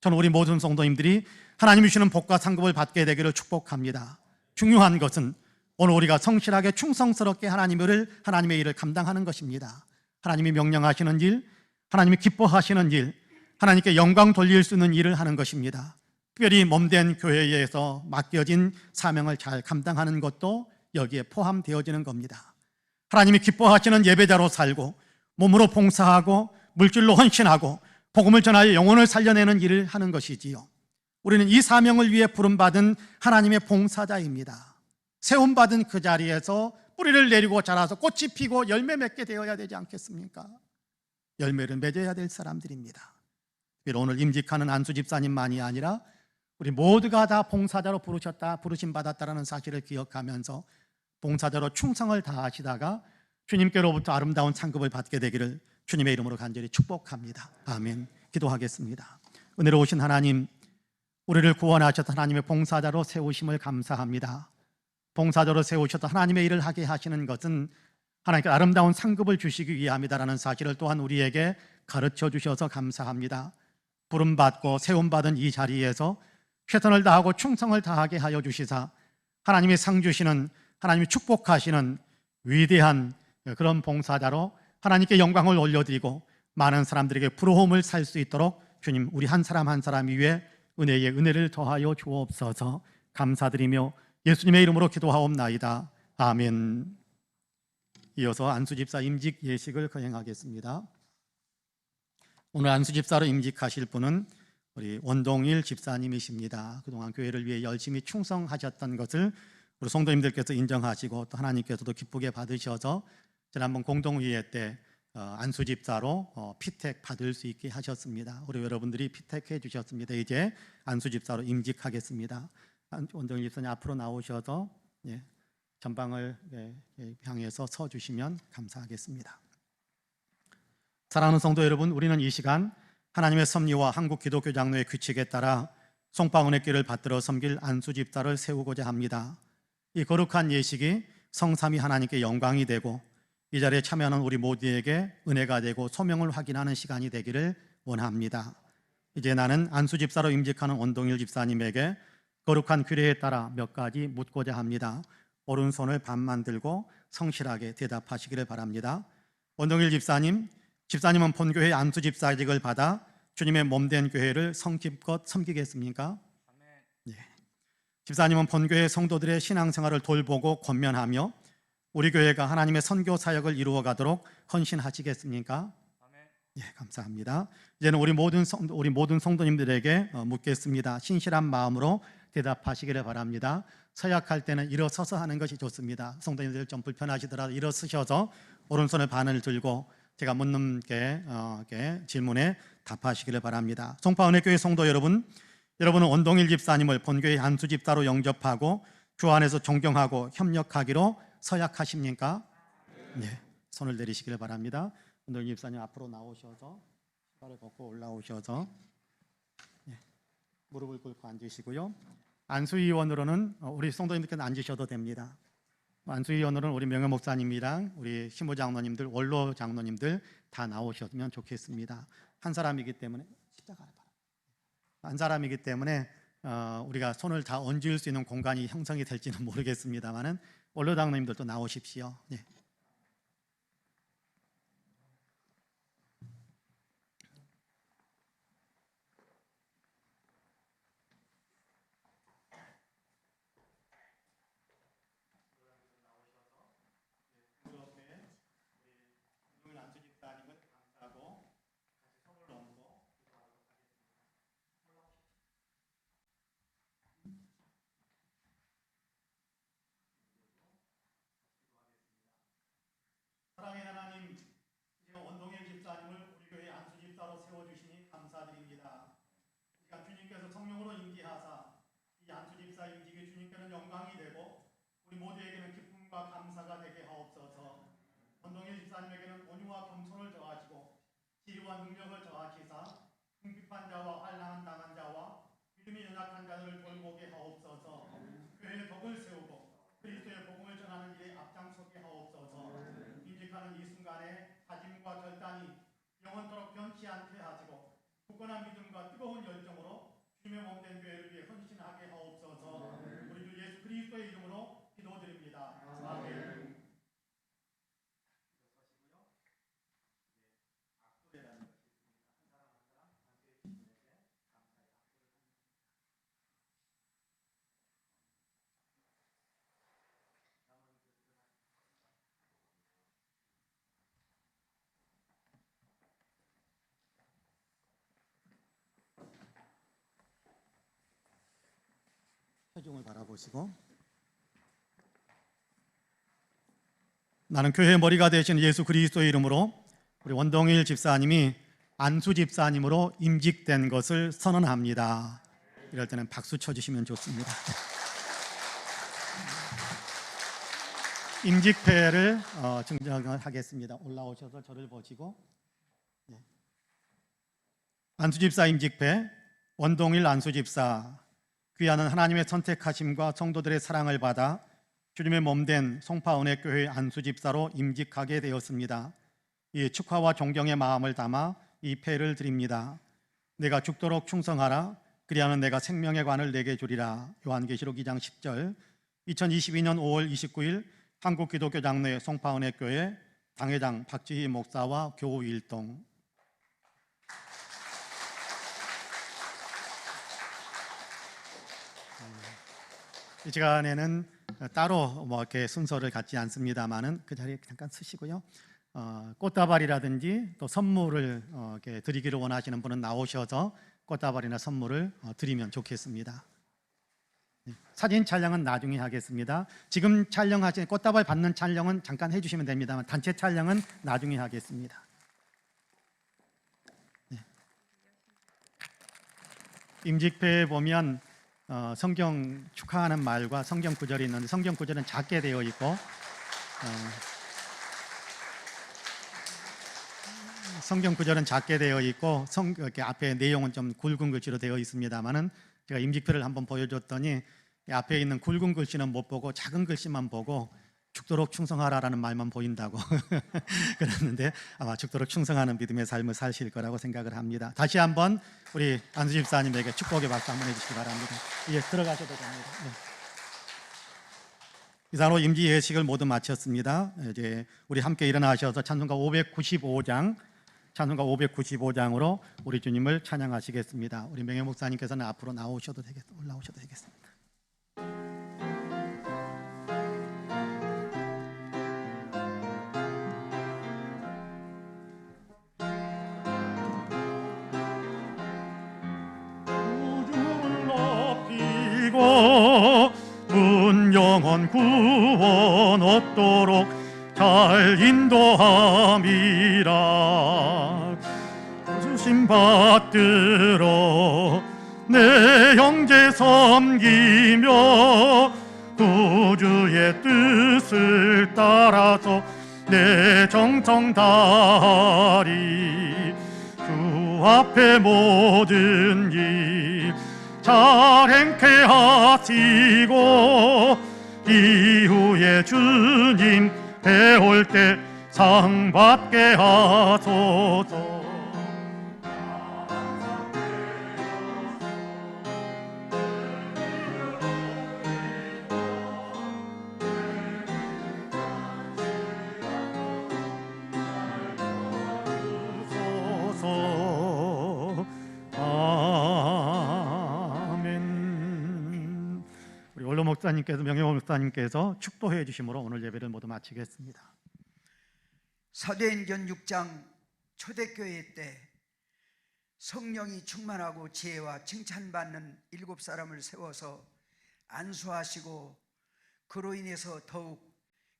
저는 우리 모든 성도님들이 하나님이 주시는 복과 상급을 받게 되기를 축복합니다. 중요한 것은 오늘 우리가 성실하게 충성스럽게 하나님의 일을 감당하는 것입니다. 하나님이 명령하시는 일, 하나님이 기뻐하시는 일, 하나님께 영광 돌릴 수 있는 일을 하는 것입니다. 특별히 몸된 교회에서 맡겨진 사명을 잘 감당하는 것도 여기에 포함되어지는 겁니다. 하나님이 기뻐하시는 예배자로 살고 몸으로 봉사하고 물질로 헌신하고 복음을 전하여 영혼을 살려내는 일을 하는 것이지요. 우리는 이 사명을 위해 부름받은 하나님의 봉사자입니다. 세움받은 그 자리에서 뿌리를 내리고 자라서 꽃이 피고 열매 맺게 되어야 되지 않겠습니까? 열매를 맺어야 될 사람들입니다. 오늘 임직하는 안수 집사님만이 아니라 우리 모두가 다 봉사자로 부르심 받았다라는 사실을 기억하면서 봉사자로 충성을 다하시다가 주님께로부터 아름다운 상급을 받게 되기를 주님의 이름으로 간절히 축복합니다. 아멘. 기도하겠습니다. 은혜로우신 하나님, 우리를 구원하셔서 하나님의 봉사자로 세우심을 감사합니다. 봉사자로 세우셔서 하나님의 일을 하게 하시는 것은 하나님께 아름다운 상급을 주시기 위함이다라는 사실을 또한 우리에게 가르쳐 주셔서 감사합니다. 부름받고 세움받은 이 자리에서 최선을 다하고 충성을 다하게 하여 주시사 하나님이 상 주시는, 하나님이 축복하시는 위대한 그런 봉사자로 하나님께 영광을 올려드리고 많은 사람들에게 부러움을 살 수 있도록 주님, 우리 한 사람 한 사람 위에 은혜의 은혜를 더하여 주옵소서. 감사드리며 예수님의 이름으로 기도하옵나이다. 아멘. 이어서 안수집사 임직 예식을 거행하겠습니다. 오늘 안수집사로 임직하실 분은 우리 원동일 집사님이십니다. 그동안 교회를 위해 열심히 충성하셨던 것을 우리 성도님들께서 인정하시고 또 하나님께서도 기쁘게 받으셔서 지난번 공동회의 때 안수집사로 피택 받을 수 있게 하셨습니다. 우리 여러분들이 피택해 주셨습니다. 이제 안수집사로 임직하겠습니다. 원동일 집사님 앞으로 나오셔서 전방을 향해서 서 주시면 감사하겠습니다. 사랑하는 성도 여러분, 우리는 이 시간 하나님의 섭리와 한국 기독교 장로의 규칙에 따라 송방은의 길을 받들어 섬길 안수집사를 세우고자 합니다. 이 거룩한 예식이 성삼위 하나님께 영광이 되고 이 자리에 참여하는 우리 모두에게 은혜가 되고 소명을 확인하는 시간이 되기를 원합니다. 이제 나는 안수집사로 임직하는 원동일 집사님에게 거룩한 규례에 따라 몇 가지 묻고자 합니다. 오른손을 반만 들고 성실하게 대답하시기를 바랍니다. 원동일 집사님, 집사님은 본교회 안수집사직을 받아 주님의 몸된 교회를 성심껏 섬기겠습니까? 네. 집사님은 본교회 성도들의 신앙생활을 돌보고 권면하며 우리 교회가 하나님의 선교 사역을 이루어가도록 헌신하시겠습니까? 예, 감사합니다. 이제는 우리 모든 성도님들에게 묻겠습니다. 신실한 마음으로 대답하시기를 바랍니다. 서약할 때는 일어서서 하는 것이 좋습니다. 성도님들 좀 불편하시더라도 일어서셔서 오른손을 반을 들고 제가 묻는 질문에 답하시기를 바랍니다. 송파은혜교회 성도 여러분, 여러분은 원동일 집사님을 본교회 안수집사로 영접하고 주 안에서 존경하고 협력하기로 서약하십니까? 네, 손을 내리시기를 바랍니다. 원동일 집사님 앞으로 나오셔서 신발을 벗고 올라오셔서 무릎을 꿇고 앉으시고요. 안수위원으로는 우리 성도님들께서 앉으셔도 됩니다. 안수위원으로는 우리 명예 목사님이랑 우리 신부 장로님들, 원로 장로님들 다 나오셨으면 좋겠습니다. 한 사람이기 때문에 한 사람이기 때문에 우리가 손을 다 얹을 수 있는 공간이 형성이 될지는 모르겠습니다만은 원로 장로님들도 나오십시오. 네. 사랑의 하나님, 원동일 집사님을 우리 교회 안수집사로 세워주시니 감사드립니다. 그러니까 주님께서 성령으로 임기하사 이 안수집사 임직이 주님께는 영광이 되고 우리 모두에게는 기쁨과 감사가 되게 하옵소서. 원동일 집사님에게는 온유와 겸손을 더하시고 지혜와 능력을 더하시사 궁핍한 자와 환난을 당한 자와 믿음이 연약한 자들을 돌보게 하옵소서. 교회의 덕을 세우고 그리스도의 복음을 전하는 일에 앞장서게 하옵소서. 임직하는 이 순간에 다짐과 결단이 영원토록 변치 않게 하시고 굳건한 믿음과 뜨거운 열정으로 주님의 몸된 교회를 위해 헌신하게 하옵소서. 우리 주 예수 그리스도의 이름으로 기도드립니다. 아멘. 체중을 바라보시고, 나는 교회의 머리가 되신 예수 그리스도의 이름으로 우리 원동일 집사님이 안수 집사님으로 임직된 것을 선언합니다. 이럴 때는 박수 쳐주시면 좋습니다. 임직패를 증정하겠습니다. 올라오셔서 저를 보시고, 안수집사 임직패 원동일 안수집사, 귀하는 하나님의 선택하심과 성도들의 사랑을 받아 주님의 몸된 송파은혜교회 안수집사로 임직하게 되었습니다. 이 축하와 존경의 마음을 담아 이 패를 드립니다. 내가 죽도록 충성하라. 그리하면 내가 생명의 관을 내게 주리라. 요한계시록 2장 10절. 2022년 5월 29일 한국기독교장로회 송파은혜교회 당회장 박지희 목사와 교우일동. 이 시간에는 따로 이렇게 순서를 갖지 않습니다만은 그 자리에 잠깐 서시고요. 꽃다발이라든지 또 선물을 이렇게 드리기를 원하시는 분은 나오셔서 꽃다발이나 선물을 드리면 좋겠습니다. 사진 촬영은 나중에 하겠습니다. 지금 촬영하신 꽃다발 받는 촬영은 잠깐 해주시면 됩니다만 단체 촬영은 나중에 하겠습니다. 임직패에 보면 성경 축하하는 말과 성경 구절이 있는데 성경 구절은 작게 되어 있고 성경 구절은 작게 되어 있고 이렇게 앞에 내용은 좀 굵은 글씨로 되어 있습니다만은 제가 임직표를 한번 보여줬더니 앞에 있는 굵은 글씨는 못 보고 작은 글씨만 보고 죽도록 충성하라라는 말만 보인다고 그랬는데 아마 죽도록 충성하는 믿음의 삶을 사실 거라고 생각을 합니다. 다시 한번 우리 안수 집사님에게 축복의 박수 한번 해주시기 바랍니다. 이제 들어가셔도 됩니다. 네. 이상으로 임지 예식을 모두 마쳤습니다. 이제 우리 함께 일어나셔서 찬송가 595장으로 우리 주님을 찬양하시겠습니다. 우리 명예 목사님께서는 앞으로 올라오셔도 되겠습니다. 문 영원 구원 얻도록 잘 인도함이라. 주심 받들어 내 형제 섬기며 구주의 뜻을 따라서 내 정성 다하리. 주 앞에 모든 일 잘 행케 하시고 이후에 주님 배울 때 상 받게 하소서. 목사님께서 명예 목사님께서 축도해 주심으로 오늘 예배를 모두 마치겠습니다. 사도행전 6장 초대교회 때 성령이 충만하고 지혜와 칭찬받는 7사람을 세워서 안수하시고 그로 인해서 더욱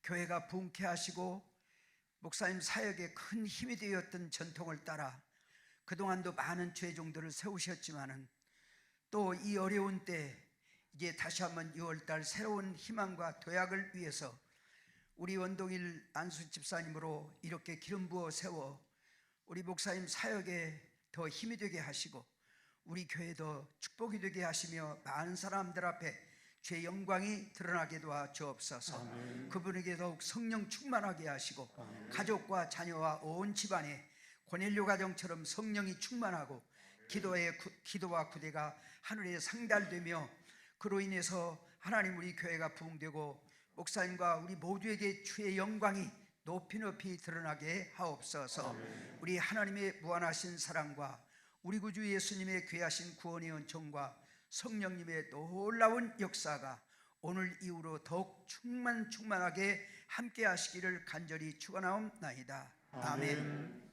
교회가 부흥케 하시고 목사님 사역에 큰 힘이 되었던 전통을 따라 그동안도 많은 죄종들을 세우셨지만은 또 이 어려운 때 이제 다시 한번 6월달 새로운 희망과 도약을 위해서 우리 원동일 안수 집사님으로 이렇게 기름 부어 세워 우리 목사님 사역에 더 힘이 되게 하시고 우리 교회도 축복이 되게 하시며 많은 사람들 앞에 주의 영광이 드러나게 도와 주옵소서. 아멘. 그분에게 더욱 성령 충만하게 하시고 아멘. 가족과 자녀와 온 집안에 고넬료 가정처럼 성령이 충만하고 기도와 구대가 하늘에 상달되며 그로 인해서 하나님 우리 교회가 부흥되고 목사님과 우리 모두에게 주의 영광이 높이 드러나게 하옵소서. 아멘. 우리 하나님의 무한하신 사랑과 우리 구주 예수님의 귀하신 구원의 은총과 성령님의 놀라운 역사가 오늘 이후로 더욱 충만하게 함께 하시기를 간절히 축원하옵나이다. 아멘.